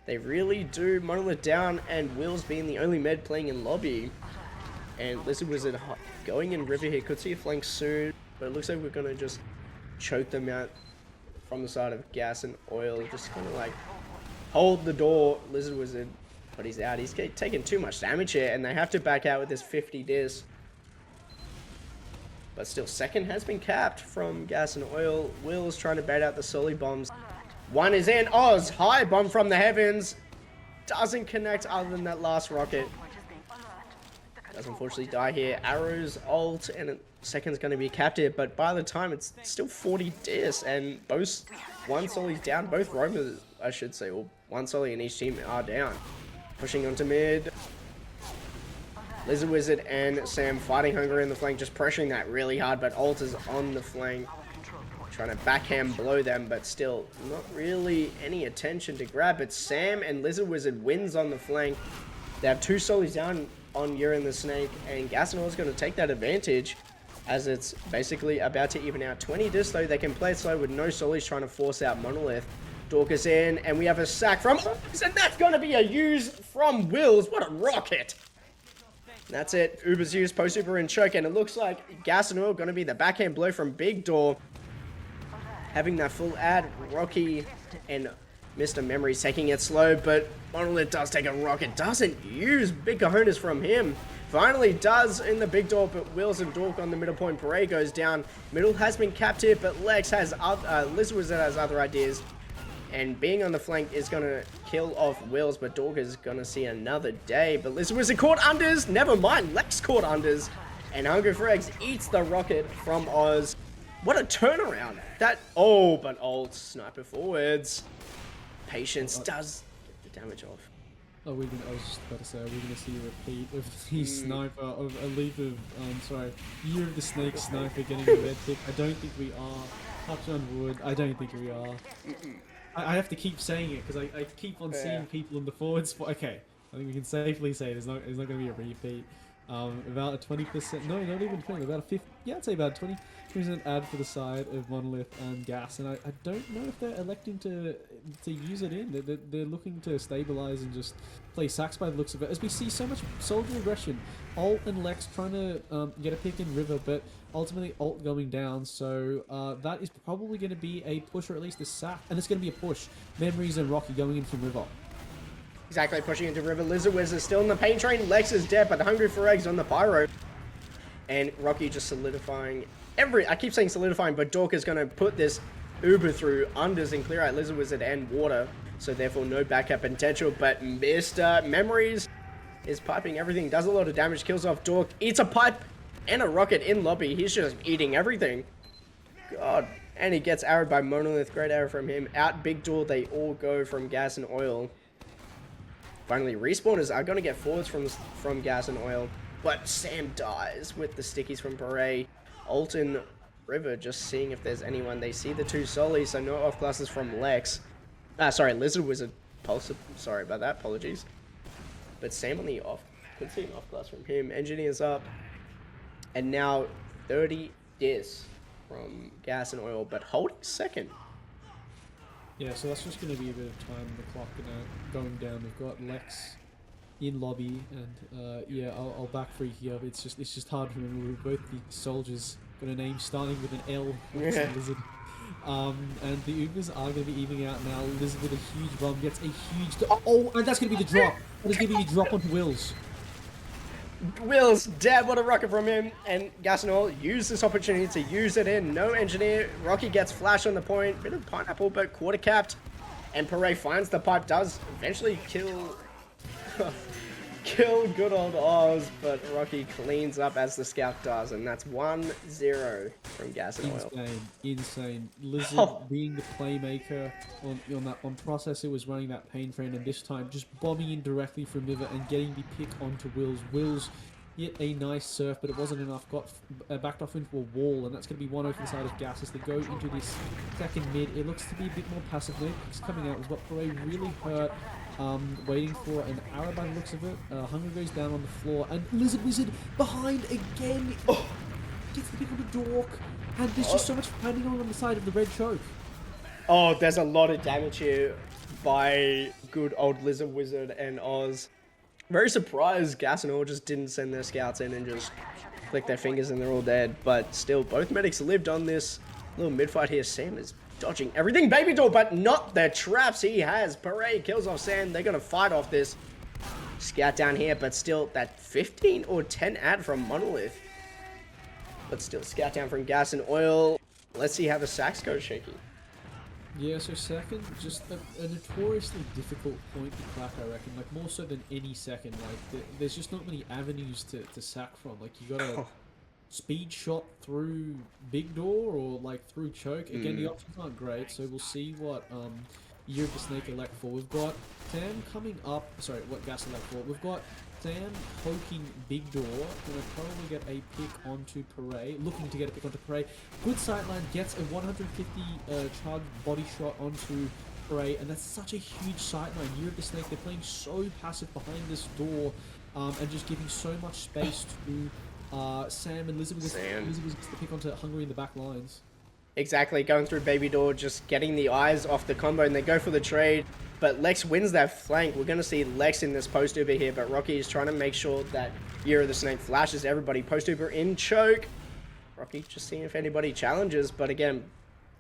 They really do. Monolith down, and Will's being the only med playing in lobby. And Lizard Wizard going in river here. Could see a flank soon, but it looks like we're going to just choke them out from the side of Gas and Oil. Just kind of like hold the door. Lizard Wizard, but he's out. He's taking too much damage here, and they have to back out with this 50 dis. But still, second has been capped from Gas and Oil. Will's trying to bait out the Sully bombs. One is in. Oz, high bomb from the heavens. Doesn't connect other than that last rocket. Does unfortunately die here. Arrows, ult, and second's going to be capped here. But by the time, it's still 40 dis. And both, one Sully's down. Both roamers, I should say, or one Sully in each team are down. Pushing onto mid. Lizard Wizard and Sam fighting Hunger in the flank, just pressuring that really hard, but Alt is on the flank, trying to backhand blow them, but still not really any attention to grab. But Sam and Lizard Wizard wins on the flank. They have two solis down on You're the Snake, and Gas and Oil is going to take that advantage, as it's basically about to even out. 20 dis though, they can play it slow with no solis trying to force out Monolith. Dorcas in, and we have a sack from Oz, and that's going to be a use from Wills. What a rocket! That's it. Uber's used, post Uber and choke, and it looks like Gas and Oil going to be the backhand blow from Big Door. Having that full ad, Rocky and Mr. Memories taking it slow, but Monolith does take a rocket. Doesn't use big cojones from him. Finally does in the Big Door, but Wills and Dork on the middle point. Parade goes down. Middle has been capped here, but Lex has Lizard Wizard has other ideas. And being on the flank is going to kill off Wills, but Dork is going to see another day. But Lizard Wizard caught unders. Never mind, Lex caught unders. And Hunger for Eggs eats the rocket from Oz. What a turnaround. That, oh, but old Sniper forwards. Patience does get the damage off. Oh, I was just about to say, are we going to see a repeat of the Sniper, of a leap of, Year of the Snake Sniper getting a red pick? I don't think we are. Touch on wood, I don't think we are. I have to keep saying it because I keep on seeing people in the forward spot. Okay, I think we can safely say there's not going to be a repeat. About a 20%, no, not even 20, about a 50, yeah, I'd say about 20% ad for the side of Monolith and Gas, and I don't know if they're electing to use it in. They're looking to stabilize and just play sacks by the looks of it, as we see so much soldier aggression. Alt and Lex trying to get a pick in River, but ultimately Alt going down, so that is probably going to be a push, or at least a sack, and it's going to be a push. Memories and Rocky going in from River. Exactly, pushing into River. Lizard Wizard still in the pain train. Lex is dead, but Hungry for Eggs on the Pyro. And Rocky just solidifying I keep saying solidifying, but Dork is going to put this Uber through unders and clear out Lizard Wizard and water. So therefore no backup potential, but Mr. Memories is piping everything. Does a lot of damage, kills off Dork, eats a pipe and a rocket in lobby. He's just eating everything. God. And he gets arrowed by Monolith. Great arrow from him. Out Big Door, they all go from Gas and Oil. Finally, respawners are going to get forwards from Gas and Oil, but Sam dies with the stickies from Beret. Alton, River just seeing if there's anyone. They see the two solis, so no off classes from Lex. Sorry, Lizard Wizard. Pulse. Sorry about that. Apologies. But Sam on the off. Could see an off class from him. Engineers up. And now 30 dis from Gas and Oil, but holding second. Yeah, so that's just going to be a bit of time on the clock going down. We've got Lex in lobby, and yeah, I'll back free here. It's just hard to remember. We're both the soldiers got a name starting with an L. Yeah. Lizard. And the Ubers are going to be evening out now. Lizard with a huge bomb gets a huge. Oh, and that's going to be the drop. That is going to be the drop onto Wills. Will's dead. What a rocket from him. And Gas and Oil use this opportunity to use it in. No engineer. Rocky gets flash on the point. Bit of pineapple, but quarter capped. And Parade finds the pipe. Does eventually kill good old Oz. But Rocky cleans up as the scout does. And that's 1-0 from Gas and Oil. Insane. Lizard being the playmaker on Processor was running that pain train, and this time just bombing in directly from River and getting the pick onto Wills. Wills yet a nice surf, but it wasn't enough. Got backed off into a wall, and that's going to be 1-0 for the side of Gas as they go into this second mid. It looks to be a bit more passive. No picks coming out was what Parade really hurt. Waiting for an arrow by the looks of it. Hunger goes down on the floor, and Lizard Wizard behind again. Gets the pick on the dork, and there's just so much fighting on the side of the red choke. Oh, there's a lot of damage here by good old Lizard Wizard and Oz. Very surprised Gas and Oil just didn't send their scouts in and just click their fingers and they're all dead. But still, both medics lived on this little mid-fight here. Sam is dodging everything. Baby Door, but not the traps he has. Parade kills off Sam. They're going to fight off this. Scout down here, but still that 15 or 10 ad from Monolith. But still, scout down from Gas and Oil. Let's see how the sacks go, Shakey. Yeah, so second, just a notoriously difficult point to crack, I reckon. Like, more so than any second. Like, there's just not many avenues to sack from. Like, you got a speed shot through big door or, like, through choke. Again, the options aren't great, so we'll see what Year of the Snake elect for. We've got Sam coming up. Sorry, what Gas elect for. We've got Sam poking big door. Gonna probably get a pick onto Parade. Looking to get a pick onto Parade. Good sightline. Gets a 150 charge body shot onto Parade. And that's such a huge sightline. Year of the Snake. They're playing so passive behind this door. And just giving so much space to Sam and Elizabeth. Elizabeth gets the pick onto Hungary in the back lines. Exactly, going through Baby Door, just getting the eyes off the combo, and they go for the trade. But Lex wins that flank. We're going to see Lex in this post Uber here, but Rocky is trying to make sure that Year of the Snake flashes everybody. Post Uber in choke. Rocky just seeing if anybody challenges, but again,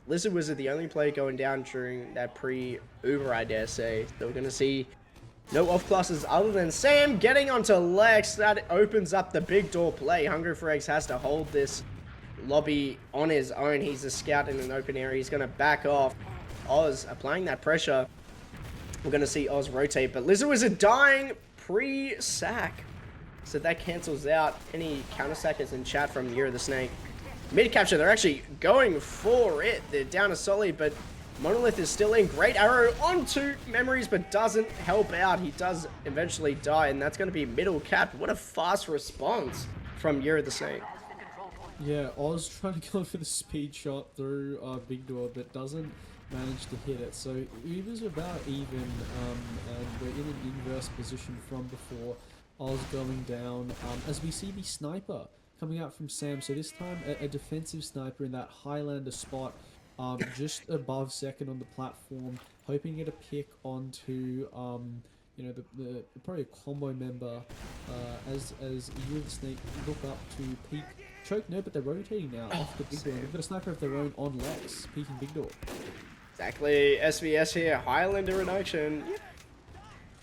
Lizard Wizard the only player going down during that pre-Uber, I dare say. So we're going to see no off classes other than Sam getting onto Lex. That opens up the big door play. Hungry for Eggs has to hold this lobby on his own. He's a scout in an open area. He's going to back off. Oz applying that pressure. We're going to see Oz rotate, but Lizard Wizard dying pre-sack. So that cancels out any counter-sackers in chat from Year of the Snake. Mid-capture, they're actually going for it. They're down to Solly, but Monolith is still in. Great arrow onto Memories, but doesn't help out. He does eventually die, and that's going to be middle capped. What a fast response from Year of the Snake. Yeah, Oz trying to go for the speed shot through big door, but doesn't manage to hit it. So Uber's about even, and we're in an inverse position from before. Oz going down, as we see the sniper coming out from Sam. So this time a defensive sniper in that Highlander spot, just above second on the platform, hoping to get a pick onto you know, the probably a combo member as you and the Snake look up to peek. Choke, no, but they're rotating now off the big door. They've got a sniper of their own on Lex, peeking big door. Exactly, SVS here, Highlander in action.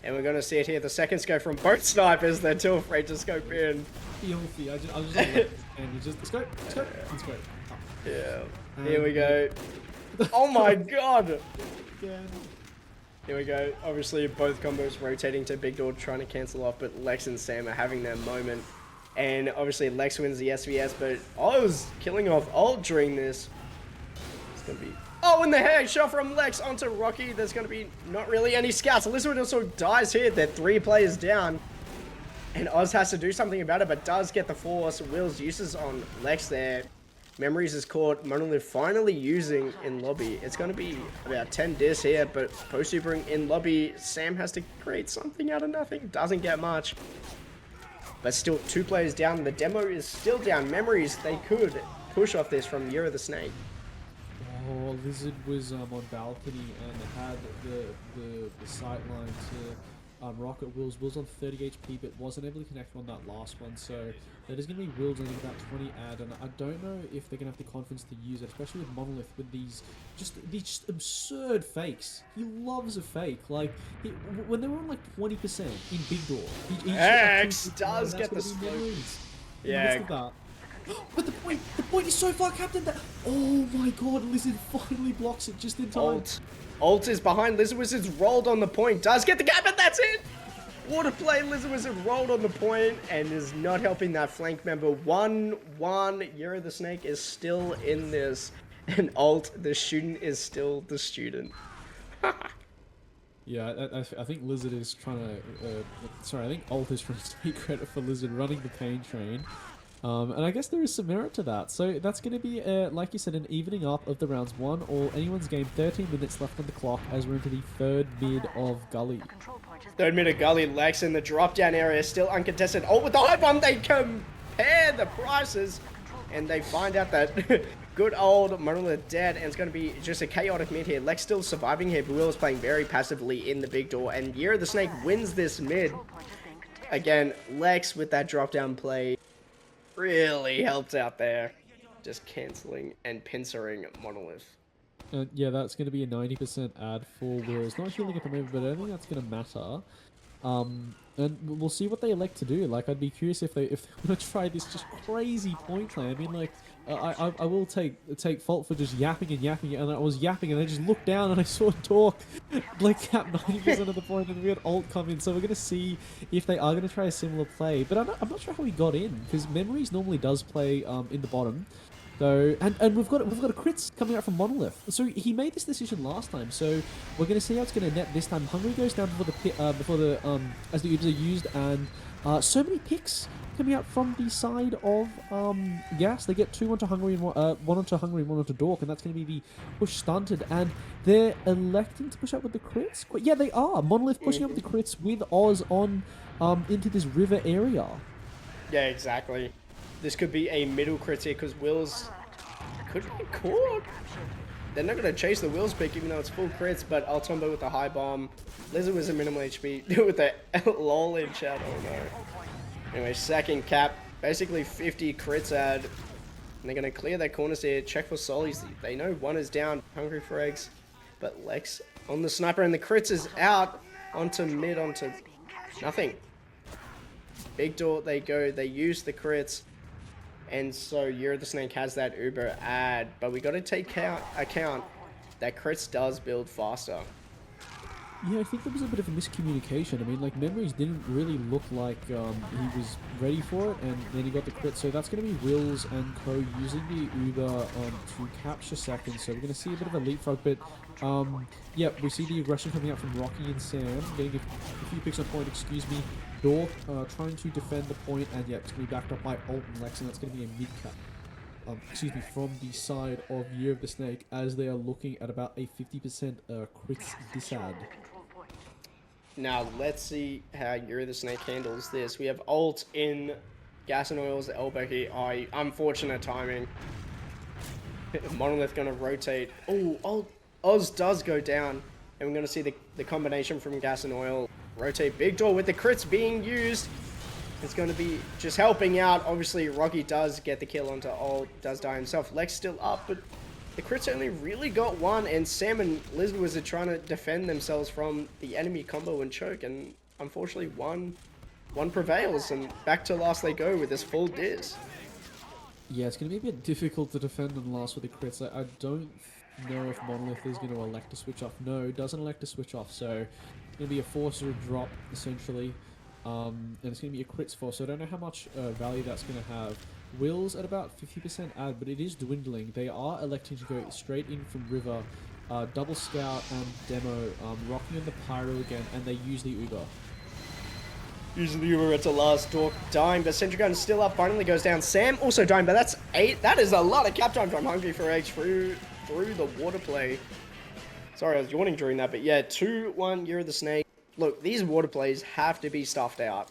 And we're going to see it here, the second scope from both snipers. They're too afraid to scope in. Filthy, I was just on Lex, and you just, scope, and scope. Oh. Yeah, here we go. Oh my god! Again. Here we go. Obviously, both combos rotating to big door, trying to cancel off, but Lex and Sam are having their moment. And obviously, Lex wins the SVS, but Oz killing off ult during this. It's going to be Oh, in the headshot from Lex onto Rocky. There's going to be not really any scouts. Elizabeth also dies here. They're 3 players down. And Oz has to do something about it, but does get the force. Will's uses on Lex there. Memories is caught. Monolith finally using in lobby. It's going to be about 10 dis here, but post-supering in lobby. Sam has to create something out of nothing. Doesn't get much. But still 2 players down. The demo is still down. Memories, they could push off this from Year of the Snake. Oh, Lizard was on balcony and had the sight line to rocket Wills. Wills on 30 HP, but wasn't able to connect on that last one. So that is going to be Wills on about 20 ad, and I don't know if they're going to have the confidence to use it, especially with Monolith with these just absurd fakes. He loves a fake. Like when they were on like 20% in big door, he X does get the smoke. Yeah. But the point is so far captain that oh my god, Lizard finally blocks it just in time. Ult is behind. Lizard Wizard's rolled on the point. Does get the gap, and that's it. What a play. Lizard Wizard rolled on the point and is not helping that flank member. 1-1. Year of the Snake is still in this. And Ult, the student, is still the student. Yeah, I think Lizard is trying to... sorry, I think Ult is trying to take credit for Lizard running the pain train. And I guess there is some merit to that. So that's going to be, like you said, an evening up of the rounds 1 or anyone's game. 13 minutes left on the clock as we're into the 3rd mid of Gully. 3rd mid of Gully. Lex in the drop-down area, still uncontested. Oh, with the high bomb, they compare the prices. And they find out that good old Monolith dead. And it's going to be just a chaotic mid here. Lex still surviving here, but Will is playing very passively in the big door. And Year of the Snake wins this mid. Again, Lex with that drop-down play really helped out there. Just cancelling and pincering Monolith. Yeah, that's going to be a 90% ad for Wills. Not healing at the moment, but I don't think that's going to matter. And we'll see what they elect to do. Like, I'd be curious if they want to try this just crazy point play. I mean, like, I will take fault for just yapping, and I was yapping, and I just looked down and I saw Talk like cap 90% of the point, and we had Ult come in. So we're gonna see if they are gonna try a similar play. But I'm not sure how he got in, because Memories normally does play in the bottom. So and we've got a crits coming out from Monolith. So he made this decision last time. So we're gonna see how it's gonna net this time. Hungry goes down before the as the Ubers are used, and so many picks coming out from the side of Gas. They get 2 onto Hungry and 1 onto Hungry and 1 onto Dork, and that's going to be the push stunted. And they're electing to push out with the crits. Yeah, they are. Monolith pushing out with the crits with Oz on into this river area. Yeah, exactly. This could be a middle crit here because Wills could be caught. They're not going to chase the Wills pick even though it's full crits, but Altombo with the high bomb. Lizard was a minimal HP with the lol in chat. Oh no. Anyway, second cap, basically 50 crits ad. And they're going to clear their corners here, check for solis. They know 1 is down, hungry for eggs. But Lex on the sniper and the crits is out onto mid, onto nothing. Big door they go, they use the crits. And so Year of the Snake has that Uber ad. But we got to take account that crits does build faster. Yeah, I think there was a bit of a miscommunication. I mean, like, Memories didn't really look like he was ready for it, and then he got the crit. So that's going to be Wills and Co. using the Uber to capture seconds. So we're going to see a bit of a leapfrog, but yeah, we see the aggression coming out from Rocky and Sam, getting a few picks on point, excuse me. Dork trying to defend the point, and yeah, it's going to be backed up by Ult and Lex, and that's going to be a mid-cap. Excuse me, from the side of Year of the Snake, as they are looking at about a 50% crits disad. Now, let's see how Year of the Snake handles this. We have Ult in Gas and Oil's elbow here. Oh, unfortunate timing. Monolith going to rotate. Oh, Oz does go down. And we're going to see the combination from Gas and Oil. Rotate Big Door with the crits being used. It's going to be just helping out. Obviously, Rocky does get the kill onto Ult. Does die himself. Lex still up, but the crits only really got 1, and Sam and Lizard Wizard trying to defend themselves from the enemy combo and choke, and unfortunately one prevails, and back to last they go with this full dis. Yeah, it's going to be a bit difficult to defend on last with the crits. I don't know if Monolith is going to elect to switch off. No, it doesn't elect to switch off, so it's going to be a force or a drop, essentially. And it's going to be a crits force, so I don't know how much value that's going to have. Will's at about 50% ad, but it is dwindling. They are electing to go straight in from River, double scout and demo, rocking on the pyro again, and they use the Uber. Using the Uber at the last. Dork dying, but Sentry Gun still up. Finally goes down. Sam also dying, but that's 8. That is a lot of cap time from Hungry for H through the water play. Sorry, I was yawning during that, but yeah, 2-1 Year of the Snake. Look, these water plays have to be stuffed out.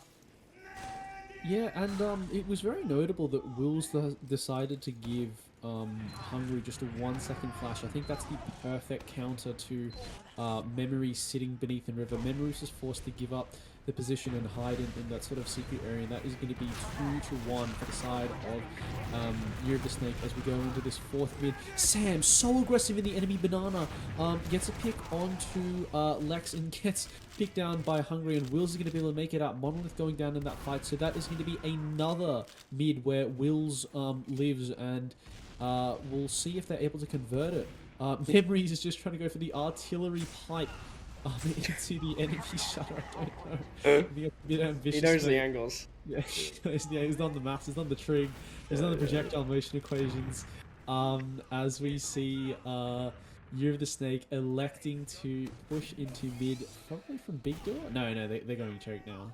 Yeah, and it was very notable that Wills decided to give Hungry just a 1-second flash. I think that's the perfect counter to Memory sitting beneath the river. Memory was just forced to give up the position and hide in that sort of secret area, and that is going to be 2-1 for the side of Year of the Snake as we go into this 4th mid. Sam, so aggressive in the enemy banana, gets a pick onto Lex and gets picked down by Hungry, and Wills is going to be able to make it out. Monolith going down in that fight, so that is going to be another mid where Wills lives, and we'll see if they're able to convert it. Memories is just trying to go for the artillery pipe into the enemy shutter. I don't know. Be a bit ambitious. He knows the angles. Yeah, he's done the maths, he's done the trig, he's done the projectile motion equations. As we see Year of the Snake electing to push into mid, probably from big door? No, they're going choke now.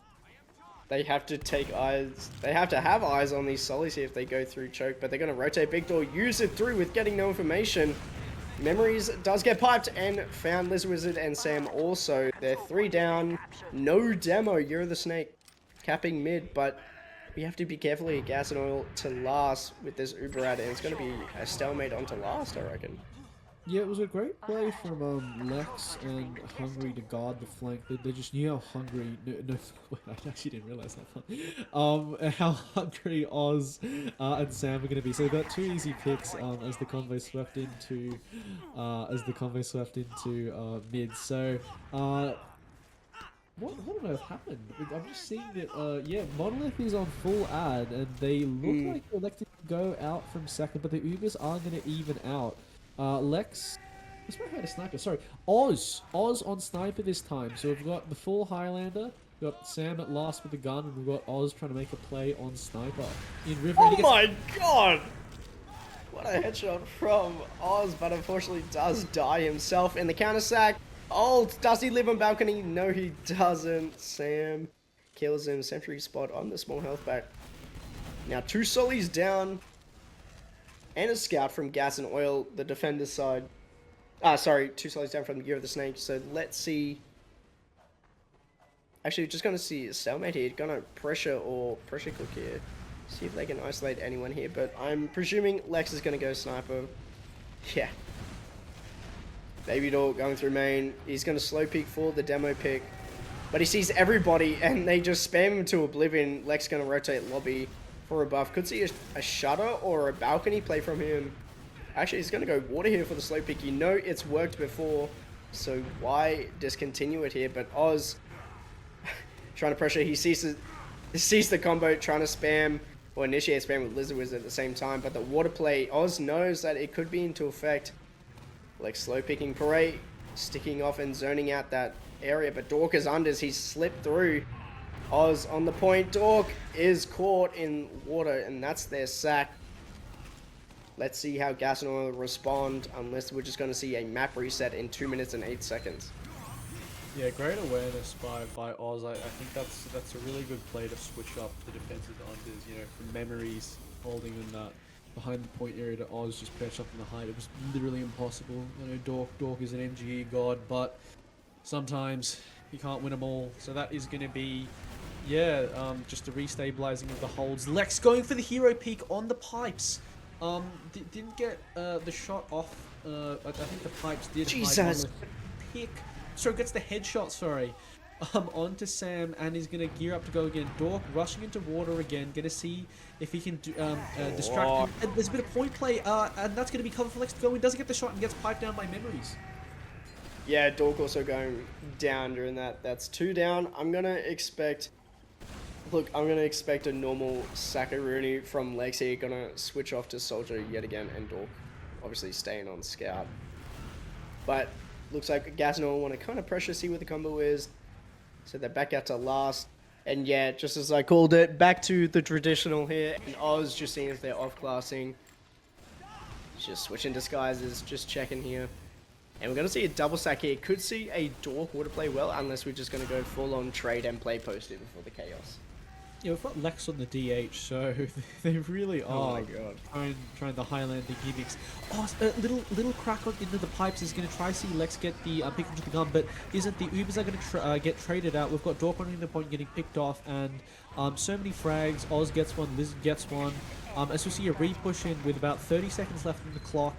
They have to take eyes. They have to have eyes on these solis here if they go through choke, but they're going to rotate big door, use it through with getting no information. Memories does get piped and found Lizard Wizard and Sam also. They're 3 down. No demo. Year of the Snake capping mid, but we have to be careful here. Gas and Oil to last with this Uber ad, and it's going to be a stalemate onto last, I reckon. Yeah, it was a great play from Lex and Hungry to guard the flank. They just knew how Hungry... No, wait, I actually didn't realize that. How Hungry Oz and Sam are going to be. So they got 2 easy picks as the convoy swept into mid. So what on earth happened? I'm just seeing that yeah, Monolith is on full ad, and they look like they're elected to go out from second, but the Ubers are going to even out. Lex, let's remember how to sniper. Sorry, Oz on sniper this time. So we've got the full Highlander, we've got Sam at last with the gun, and we've got Oz trying to make a play on sniper. In River, oh my god! What a headshot from Oz, but unfortunately does die himself in the counter sack. Oh, does he live on balcony? No, he doesn't. Sam kills him. Sentry spot on the small health back. Now 2 solis down. And a scout from Gas and Oil, the defender's side. Sorry, 2 solis down from the Year of the Snake. So let's see. Actually, just gonna see a stalemate here. Gonna pressure cook here. See if they can isolate anyone here. But I'm presuming Lex is gonna go sniper. Yeah. Baby Doll going through main. He's gonna slow peek for the demo pick. But he sees everybody and they just spam him to oblivion. Lex gonna rotate lobby for a buff. Could see a shutter or a balcony play from him. Actually, he's going to go water here for the slow pick. You know it's worked before, so why discontinue it here? But Oz trying to pressure. He sees the combo, trying to spam or initiate spam with Lizard Wizard at the same time. But the water play, Oz knows that it could be into effect. Like slow picking Parade, sticking off and zoning out that area. But Dork is unders. He's slipped through. Oz on the point. Dork is caught in water, and that's their sack. Let's see how Gas and Oil respond, unless we're just going to see a map reset in 2 minutes and 8 seconds. Yeah, great awareness by Oz. I think that's a really good play to switch up the defensive unders. You know, from Memories holding in that behind the point area to Oz just perched up in the height. It was literally impossible. I know Dork is an MGE god, but sometimes you can't win them all. So that is going to be, yeah, just a restabilizing of the holds. Lex going for the hero peak on the pipes. Didn't get the shot off. I think the pipes did. Jesus. Pick. Sorry, gets the headshot. Sorry. Onto Sam, and he's gonna gear up to go again. Dork rushing into water again. Gonna see if he can distract him. And there's a bit of point play, and that's gonna be cover for Lex to go in. Doesn't get the shot and gets piped down by Memories. Yeah, Dork also going down during that. That's 2 down. I'm gonna expect a normal Sakaruni from Lex here. Gonna switch off to Soldier yet again, and Dork obviously staying on Scout. But looks like Gas and Oil want to kind of pressure, see what the combo is. So they're back out to last. And yeah, just as I called it, back to the traditional here. And Oz just seeing if they're off-classing. Just switching disguises, just checking here. And we're going to see a double stack here. Could see a Dork water play well, unless we're just going to go full-on trade and play post-in for the chaos. Yeah, we've got Lex on the DH, so they really Oh are my god. trying the Highlander gimmicks. Oh, a little crack on into the pipes is going to try see Lex get the pick onto the gun, but isn't. The Ubers are going to get traded out. We've got Dork running the point, getting picked off, and so many frags. Oz gets one, Liz gets one. As we see a re-push in with about 30 seconds left on the clock.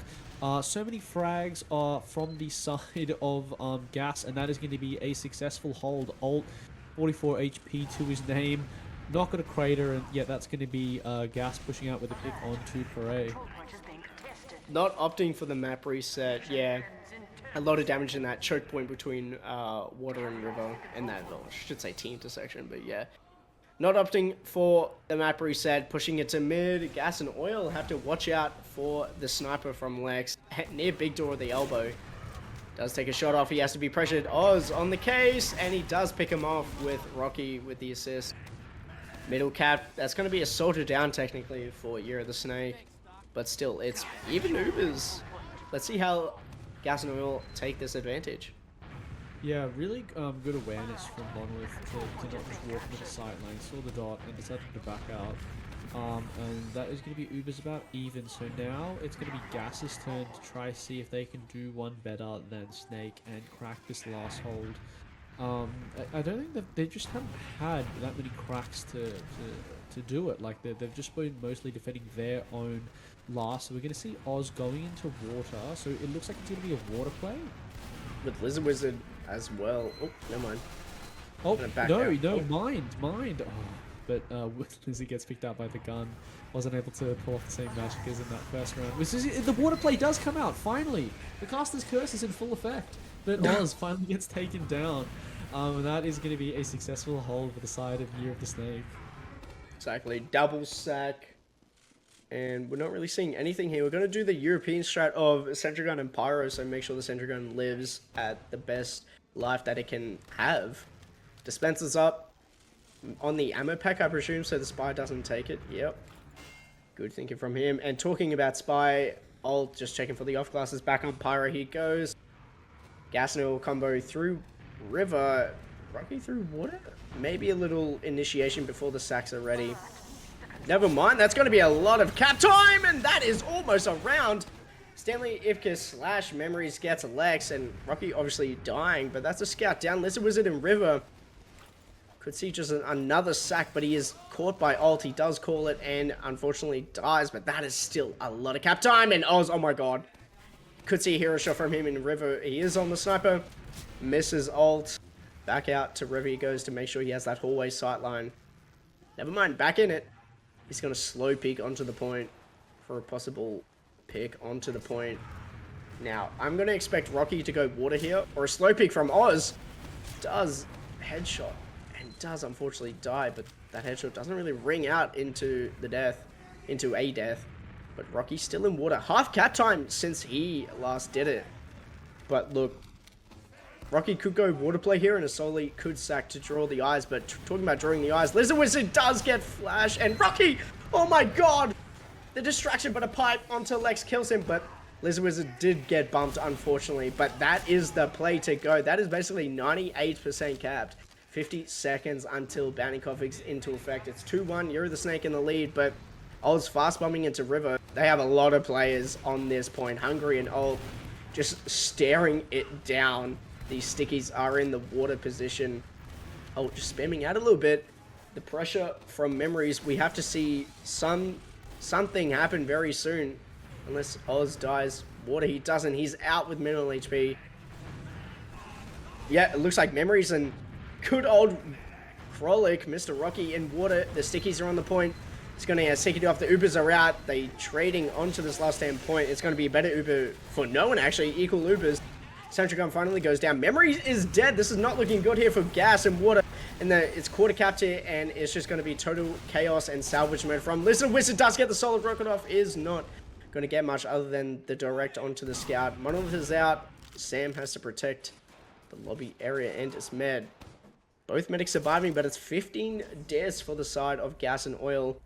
So many frags are from the side of Gas, and that is going to be a successful hold. Alt 44 HP to his name. Not going to crater, and yeah, that's going to be Gas pushing out with a pick onto Parade. Control point is being contested. Not opting for the map reset, yeah. A lot of damage in that choke point between water and river, and that, well, I should say T intersection, but yeah. Not opting for the map reset, pushing it to mid. Gas and Oil have to watch out for the sniper from Lex. Near big door of the elbow. Does take a shot off, he has to be pressured. Oz on the case, and he does pick him off with Rocky with the assist. Middle cap, that's going to be a sorted down technically for Year of the Snake. But still, it's even Ubers. Let's see how Gas and Oil take this advantage. Yeah, really good awareness from Monolith to not just walk into the sight lane, saw the dot and decided to back out. And that is going to be Ubers about even. So now it's going to be Gas's turn to try see if they can do one better than Snake and crack this last hold. I don't think that they just haven't had that many cracks to do it. Like they've just been mostly defending their own last. So we're going to see Oz going into water. So it looks like it's going to be a water play. With Lizard Wizard as well. Oh, never mind. Oh, Oh. mind. Oh, but Lizzie gets picked out by the gun. Wasn't able to pull off the same magic as in that first round. The water play does come out, finally! The Caster's Curse is in full effect. But Oz finally gets taken down. And that is going to be a successful hold for the side of Year of the Snake. Exactly. Double sack. And we're not really seeing anything here. We're going to do the European strat of Sentry Gun and Pyro, so make sure the Sentry Gun lives at the best life that it can have. Dispensers up on the ammo pack, I presume, so the Spy doesn't take it. Yep. Good thinking from him. And talking about Spy, I'll just checking for the off glasses. Back on Pyro he goes. Gas and Oil combo through River. Rocky through water? Maybe a little initiation before the sacks are ready. Never mind, that's going to be a lot of cap time, and that is almost a round. Stanley Ipkiss slash Memories gets Lex, and Rocky obviously dying, but that's a scout down. Lizard Wizard and River. Could see just another sack, but he is caught by ult. He does call it, and unfortunately dies, but that is still a lot of cap time, and Oz, oh my god. Could see a hero shot from him in River. He is on the sniper. Misses ult. Back out to River he goes to make sure he has that hallway sightline. Never mind, back in it. He's going to slow peek onto the point for a possible pick onto the point. Now, I'm going to expect Rocky to go water here, or a slow peek from Oz. Does headshot, and does unfortunately die, but that headshot doesn't really ring out into the death, into a death. But Rocky's still in water. Half cap time since he last did it. But look, Rocky could go water play here, and a Soli could sack to draw the eyes, but talking about drawing the eyes, Lizard Wizard does get flash, and Rocky, oh my god! The distraction, but a pipe onto Lex kills him, but Lizard Wizard did get bumped, unfortunately, but that is the play to go. That is basically 98% capped. 50 seconds until Bounty Conflict's into effect. It's 2-1, You're the Snake in the lead, but Oz fast bombing into River. They have a lot of players on this point. Hungry and Old just staring it down. These stickies are in the water position. Oh, just spamming out a little bit. The pressure from Memories. We have to see something happen very soon. Unless Oz dies water. He doesn't. He's out with minimal HP. Yeah, it looks like Memories and good old Frolic, Mr. Rocky in water. The stickies are on the point. It's going to take it off. The Ubers are out. They trading onto this last stand point. It's going to be a better Uber for no one, actually. Equal Ubers. Sentry Gun finally goes down. Memory is dead. This is not looking good here for Gas and water. And it's quarter capped here, and it's just going to be total chaos and salvage mode from Lizard Wizard. Does get the solid rocket off. Is not going to get much other than the direct onto the scout. Monolith is out. Sam has to protect the lobby area, and it's mad. Both medics surviving, but it's 15 deaths for the side of Gas and Oil.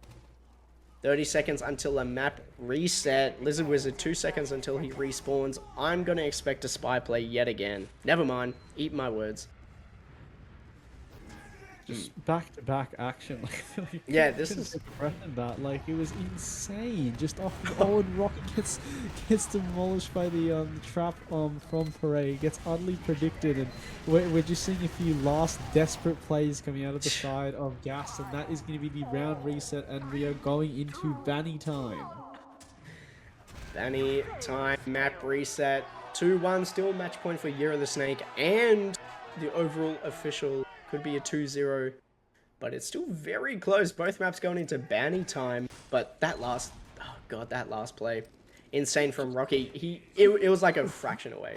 30 seconds until a map reset. Lizard Wizard, 2 seconds until he respawns. I'm going to expect a spy play yet again. Never mind. Eat my words. Just back-to-back action. Like, yeah, this is that. Like, it was insane. Just off the old Rocket gets demolished by the trap from Parade. Gets utterly predicted, and we're just seeing a few last desperate plays coming out of the side of Gas, and that is going to be the round reset, and we are going into Banny time. Banny time, map reset. 2-1, still match point for Year of the Snake, and the overall official could be a 2-0, but it's still very close. Both maps going into Banny time, but that last, oh god, that last play, insane from Rocky. It was like a fraction away.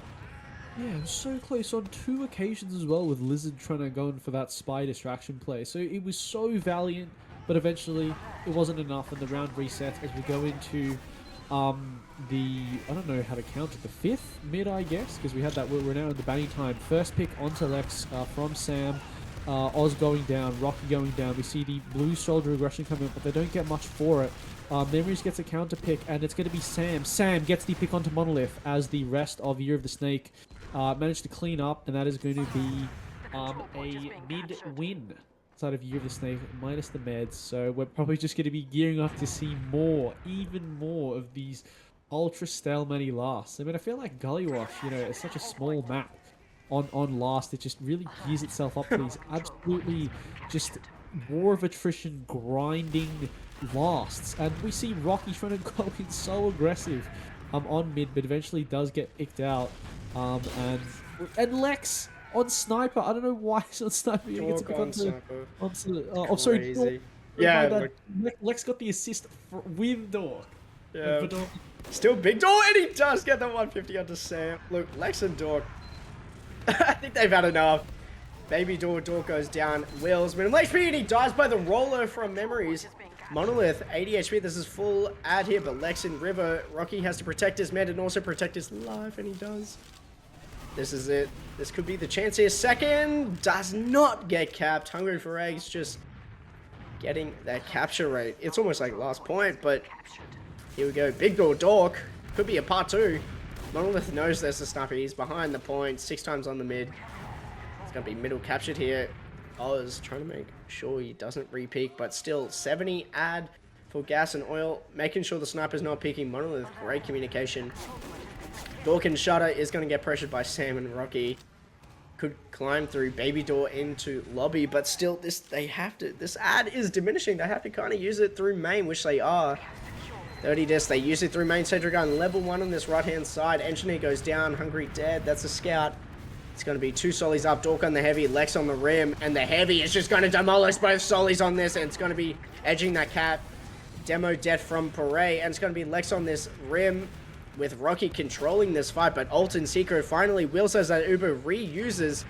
Yeah, it was so close on 2 occasions as well, with Lizard trying to go in for that spy distraction play. So it was so valiant, but eventually it wasn't enough, and the round resets as we go into I don't know how to count it, the 5th mid, I guess, because we had that. We're now in the Banny time. First pick onto Lex from Sam. Oz going down, Rocky going down. We see the blue soldier aggression coming up, but they don't get much for it. Memories gets a counter pick, and it's going to be Sam. Sam gets the pick onto Monolith as the rest of Year of the Snake managed to clean up, and that is going to be a mid-win side of Year of the Snake, minus the meds. So we're probably just going to be gearing up to see more, even more of these ultra stalemate lasts. I mean, I feel like Gullywash, you know, is such a small map. On last, it just really gears itself up to these absolutely just war of attrition grinding lasts, and we see Rocky trying to go in so aggressive on mid, but eventually does get picked out, and Lex on Sniper. I don't know why he's on Sniper. He gets picked onto sorry, Dork. Yeah, Lex got the assist with Dork. Yeah, still big Dork, and he does get the 150 onto Sam. Look, Lex and Dork, I think they've had enough. Baby Dork goes down. Wills minimum HP, and he dies by the roller from Memories. Monolith, 80 HP. This is full ad here, but Lex in River. Rocky has to protect his med and also protect his life, and he does. This is it. This could be the chance here. Second does not get capped. Hungry for Eggs just getting that capture rate. It's almost like last point, but here we go. Big Dork. Could be a part 2. Monolith knows there's a sniper. He's behind the point. 6 times on the mid. It's going to be middle captured here. Oz trying to make sure he doesn't re-peek, but still 70 ad for Gas and Oil. Making sure the sniper's not peeking. Monolith, great communication. Dork and Shutter is going to get pressured by Sam and Rocky. Could climb through Baby Door into lobby, but still this ad is diminishing. They have to kind of use it through main, which they are. 30 deaths, they use it through main. Sentry gun level 1 on this right hand side. Engineer goes down, Hungry dead. That's a scout. It's going to be 2 solis up, Dork on the heavy, Lex on the rim, and the heavy is just going to demolish both solis on this, and it's going to be edging that cap. Demo death from Parade, and it's going to be Lex on this rim with Rocky controlling this fight, but Alton Seeker finally Will says that Uber reuses,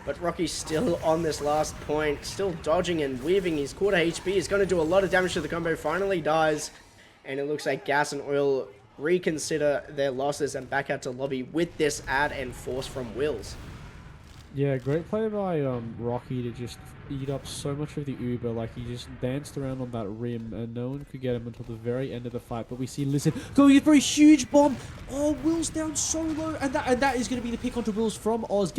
but Rocky's still on this last point, still dodging and weaving. His quarter HP is going to do a lot of damage to the combo, finally dies, and it looks like Gas and Oil reconsider their losses and back out to lobby with this ad and force from Wills. Yeah, great play by Rocky to just eat up so much of the Uber. Like, he just danced around on that rim and no one could get him until the very end of the fight. But we see Lizard going in for a huge bomb. Oh, Will's down so low, and that is going to be the pick onto Wills from Oz.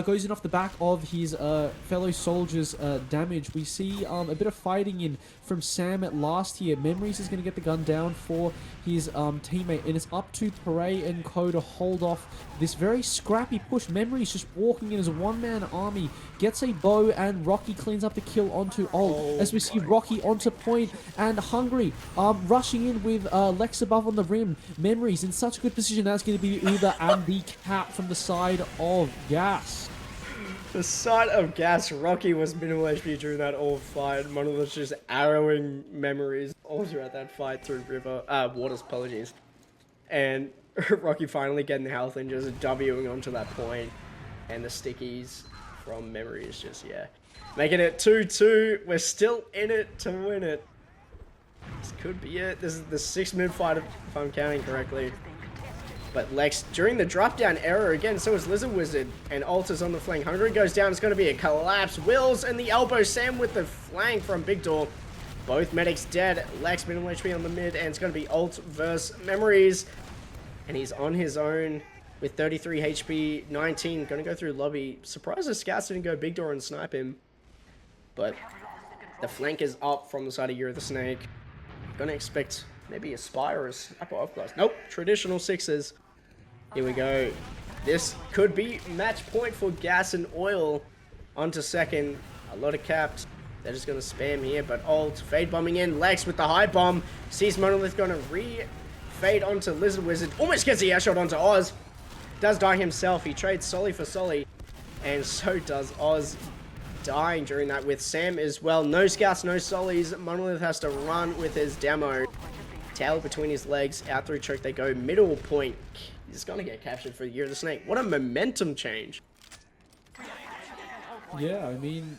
Goes in off the back of his fellow soldiers' damage. We see a bit of fighting in from Sam at last here. Memories is going to get the gun down for his teammate, and it's up to Parade and Co to hold off this very scrappy push. Memories just walking in as a one-man army, gets a bow, and Rocky cleans up the kill onto Ult. As we see Rocky onto point, and Hungry rushing in with Lex above on the rim. Memories in such a good position. That's going to be the Uber and the cap from the side of Gas. The side of Gas, Rocky was minimal HP during that all fight. Monolith just arrowing Memories all throughout that fight through Waters, apologies. And Rocky finally getting the health and just Wing onto that point. And the stickies from Memories just, yeah. Making it 2-2. We're still in it to win it. This could be it. This is the 6-minute fight, if I'm counting correctly. But Lex, during the drop down error again, so is Lizard Wizard, and Alters on the flank. Hungry goes down, it's going to be a collapse. Wills and the elbow, Sam with the flank from Big Door. Both medics dead. Lex minimal HP on the mid, and it's going to be Alt versus Memories. And he's on his own with 33 HP, 19. Going to go through lobby. Surprised the scouts didn't go Big Door and snipe him. But the flank is up from the side of Year of the Snake. Going to expect maybe a Spire or a sniper off class. Nope, traditional sixes. Here we go. This could be match point for Gas and Oil. Onto second. A lot of caps. They're just going to spam here, but Alt, fade bombing in. Lex with the high bomb. Sees Monolith going to re-fade onto Lizard Wizard. Almost gets the air shot onto Oz. Does die himself. He trades Solly for Solly. And so does Oz, dying during that with Sam as well. No scouts, no Sollys. Monolith has to run with his demo. Tail between his legs. Out through choke they go. Middle point. He's going to get captured for the Year of the Snake. What a momentum change. Yeah, I mean,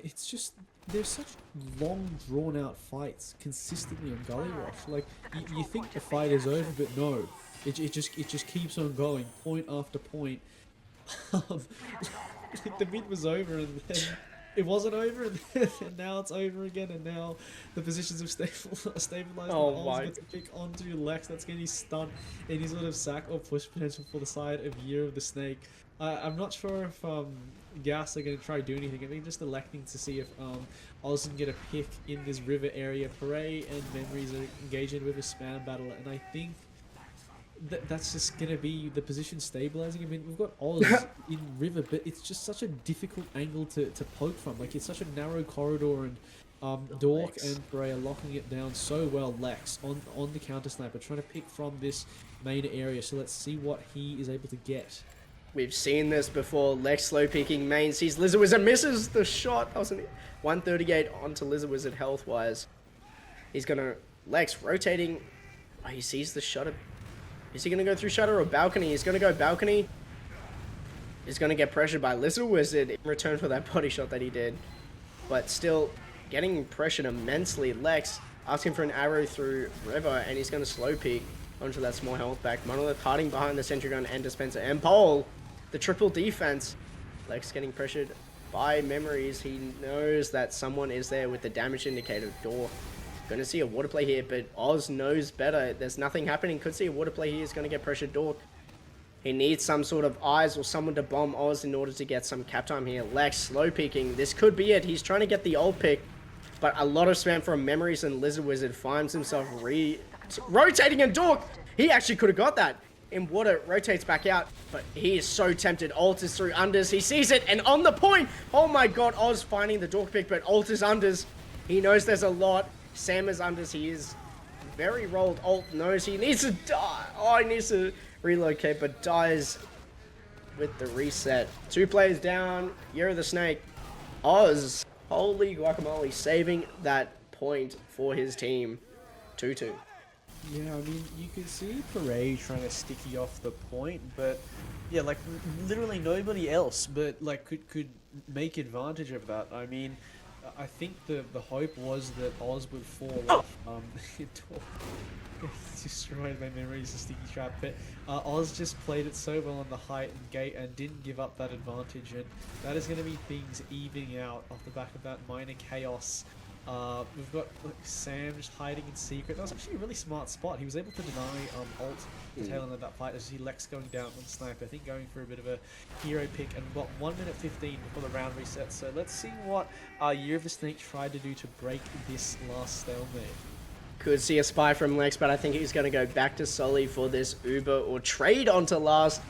it's just, there's such long, drawn-out fights consistently on Gullywash. Like, you think the fight is over, but no. It just keeps on going, point after point. The mid was over, and then it wasn't over, and now it's over again, and now the positions have stabilized. Oh my. To pick onto Lex, that's getting stun, any sort of sack or push potential for the side of Year of the Snake. I'm not sure if Gas are going to try to do anything. I mean, just electing to see if Oz can get a pick in this river area. Paray and Memories are engaging with a spam battle, and I think that's just going to be the position stabilizing. I mean, we've got Oz in river, but it's just such a difficult angle to poke from. Like, it's such a narrow corridor, and Dork and Paray are locking it down so well. Lex on the counter sniper, trying to pick from this main area. So let's see what he is able to get. We've seen this before. Lex slow peeking main, sees Lizard Wizard, misses the shot. That was an 138 onto Lizard Wizard health wise. He's gonna, Lex rotating. Oh, he sees the shutter. Is he gonna go through shutter or balcony? He's gonna go balcony. He's gonna get pressured by Lizard Wizard in return for that body shot that he did. But still getting pressured immensely. Lex asking for an arrow through river, and he's gonna slow peek onto that small health back. Monolith hiding behind the sentry gun and dispenser, and Pole. The triple defense. Lex getting pressured by Memories. He knows that someone is there with the damage indicator. Door. Gonna see a water play here, but Oz knows better. There's nothing happening. Could see a water play here. He's gonna get pressured. Dork. He needs some sort of eyes or someone to bomb Oz in order to get some cap time here. Lex slow peeking. This could be it. He's trying to get the old pick, but a lot of spam from Memories, and Lizard Wizard finds himself rotating, and Dork. He actually could have got that. In water, rotates back out, but he is so tempted. Alters through unders, he sees it, and on the point! Oh my god, Oz finding the Dork pick, but Alters unders. He knows there's a lot. Sam is unders, he is very rolled. Alt knows he needs to die. Oh, he needs to relocate, but dies with the reset. 2 players down, Year of the Snake. Oz, holy guacamole, saving that point for his team. 2-2. Yeah, I mean, you could see Paray trying to sticky off the point, but yeah, like literally nobody else, but like could make advantage of that. I mean, I think the hope was that Oz would fall off. Destroyed my Memories, a sticky trap, but Oz just played it so well on the height and gate and didn't give up that advantage, and that is going to be things evening out off the back of that minor chaos. We've got Sam just hiding in secret. That was actually a really smart spot. He was able to deny Alt the tail end of that fight as he Lex going down on Sniper. I think going for a bit of a hero pick, and we've got 1 minute 15 before the round resets. So let's see what Year of the Snake tried to do to break this last stalemate. Could see a spy from Lex, but I think he's going to go back to Sully for this Uber or trade onto last.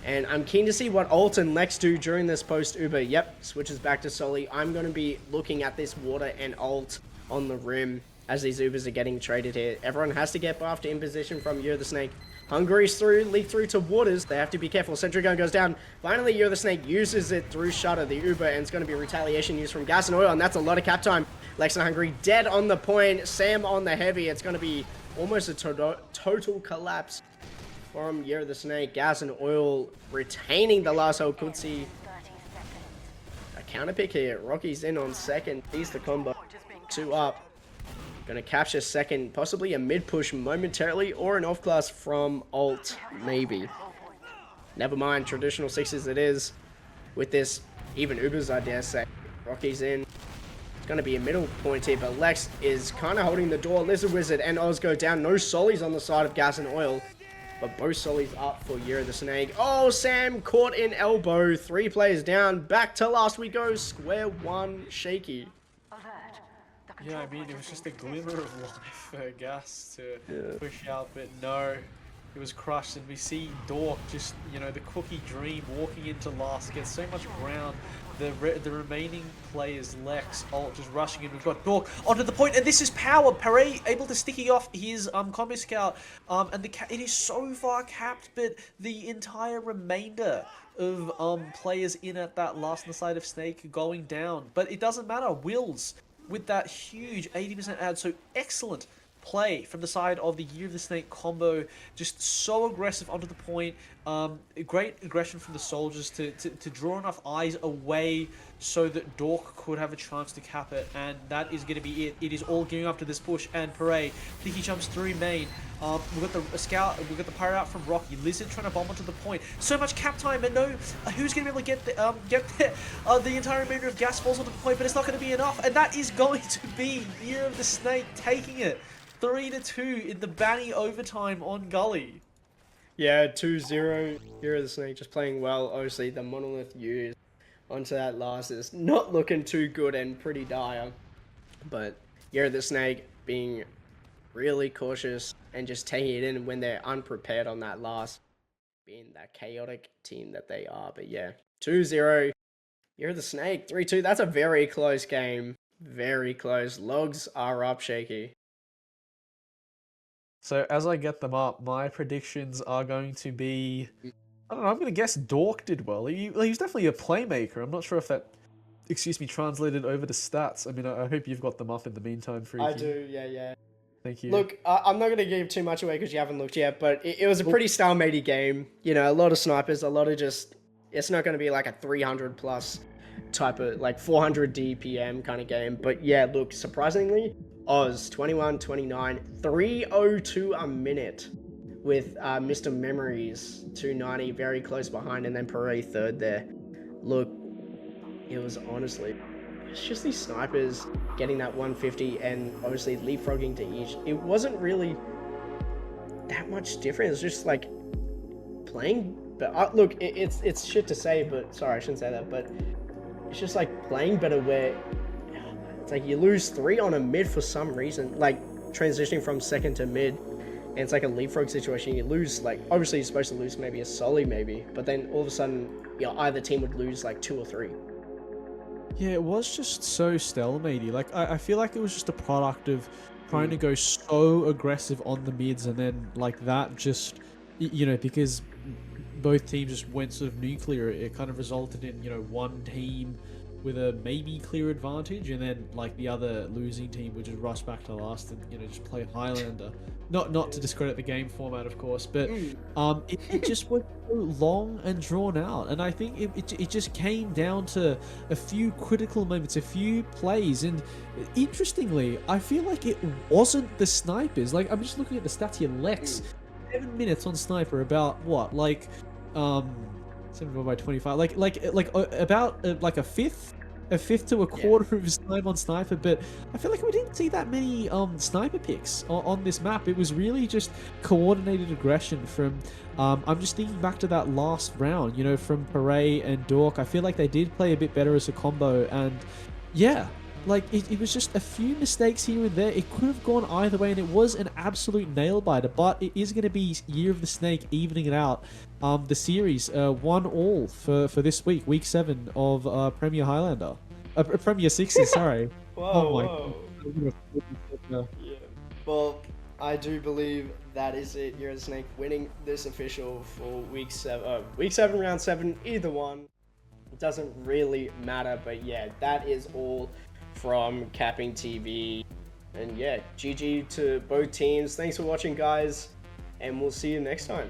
And I'm keen to see what Alt and Lex do during this post-Uber. Yep, switches back to Sully. I'm going to be looking at this water and Alt on the rim as these Ubers are getting traded here. Everyone has to get buffed in position from Year of the Snake. Hungary's through, leak through to Waters. They have to be careful. Sentry gun goes down. Finally, Year of the Snake uses it through Shutter, the Uber, and it's going to be retaliation used from Gas and Oil, and that's a lot of cap time. Lex and Hungary dead on the point. Sam on the heavy. It's going to be almost a total collapse from Year of the Snake. Gas and Oil retaining the last hold. Could see a counter pick here. Rocky's in on second. He's the combo. 2 up. Gonna capture second, possibly a mid push momentarily, or an off class from ult, maybe. Never mind, traditional sixes it is. With this, even Ubers, I dare say. Rocky's in. It's gonna be a middle point here, but Lex is kind of holding the door. Lizard Wizard and Oz go down. No Solis on the side of Gas and Oil, but both Solis up for Year of the Snake. Oh, Sam caught in elbow. 3 players down. Back to last we go. Square one, Shakey. Yeah, I mean, it was just a glimmer of life for Gas to push out, but no, it was crushed. And we see Dork just, you know, the cookie dream walking into last, gets so much ground. The remaining players, Lex, Alt, just rushing in. We've got Dork onto the point, and this is power. Pare able to sticky off his combo scout, and it is so far capped, but the entire remainder of players in at that last on the side of Snake going down. But it doesn't matter. Wills with that huge 80% add, so excellent play from the side of the Year of the Snake combo, just so aggressive onto the point. Great aggression from the soldiers to draw enough eyes away so that Dork could have a chance to cap it, and that is going to be it. It is all gearing up to this push, and Parade, he jumps through main. We've got the scout, we've got the pirate out from Rocky. Lizard trying to bomb onto the point. So much cap time, and no, who's going to be able to get the entire remainder of Gas falls onto the point, but it's not going to be enough, and that is going to be Year of the Snake taking it. 3-2 in the Banny overtime on Gully. Yeah, 2-0. Year of the Snake just playing well. Obviously, the Monolith used onto that last is not looking too good and pretty dire. But Year of the Snake being really cautious and just taking it in when they're unprepared on that last, being that chaotic team that they are. But yeah, 2-0. Year of the Snake, 3-2. That's a very close game. Very close. Logs are up, Shakey. So as I get them up, my predictions are going to be, I don't know, I'm going to guess Dork did well. He was definitely a playmaker. I'm not sure if that, translated over to stats. I mean, I hope you've got them up in the meantime, Freaky. I do, yeah. Thank you. Look, I'm not going to give too much away because you haven't looked yet, but it was a pretty stalematey game. You know, a lot of snipers, a lot of just, it's not going to be like a 300 plus type of, like 400 DPM kind of game. But yeah, look, surprisingly, Oz 21-29, 302 a minute with Mr. Memories 290 very close behind, and then Parade third there. Look, it was honestly, it's just these snipers getting that 150 and obviously leapfrogging to each. It wasn't really that much different. It was just like playing, but look, it's shit to say, but sorry, I shouldn't say that, but it's just like playing better where it's like you lose 3 on a mid for some reason, like transitioning from second to mid, and it's like a leapfrog situation. You lose, like, obviously you're supposed to lose maybe a Soli maybe, but then all of a sudden, you know, either team would lose like 2 or 3. Yeah, it was just so stalematy. Like, I feel like it was just a product of trying to go so aggressive on the mids, and then like that just, you know, because both teams just went sort of nuclear, it kind of resulted in, you know, one team with a maybe clear advantage, and then like the other losing team would just rush back to last and, you know, just play Highlander. Not to discredit the game format, of course, but it just went so long and drawn out, and I think it just came down to a few critical moments, a few plays, and interestingly, I feel like it wasn't the snipers. Like, I'm just looking at the stats here. Lex, 7 minutes on sniper, about what, like 7 by 25, like about like a fifth to a quarter of his time on sniper. But I feel like we didn't see that many sniper picks on this map. It was really just coordinated aggression from I'm just thinking back to that last round, you know, from Parade and Dork. I feel like they did play a bit better as a combo, and yeah, like it was just a few mistakes here and there. It could have gone either way, and it was an absolute nail biter, but it is going to be Year of the Snake evening it out. The series 1-1 for this week 7 of Premier Highlander, Premier 60, sorry. Whoa. Yeah. Well, I do believe that is it. Year of the Snake winning this official for week 7, round 7, either one. It doesn't really matter, but yeah, that is all from CappingTV. And yeah, GG to both teams. Thanks for watching, guys, and we'll see you next time.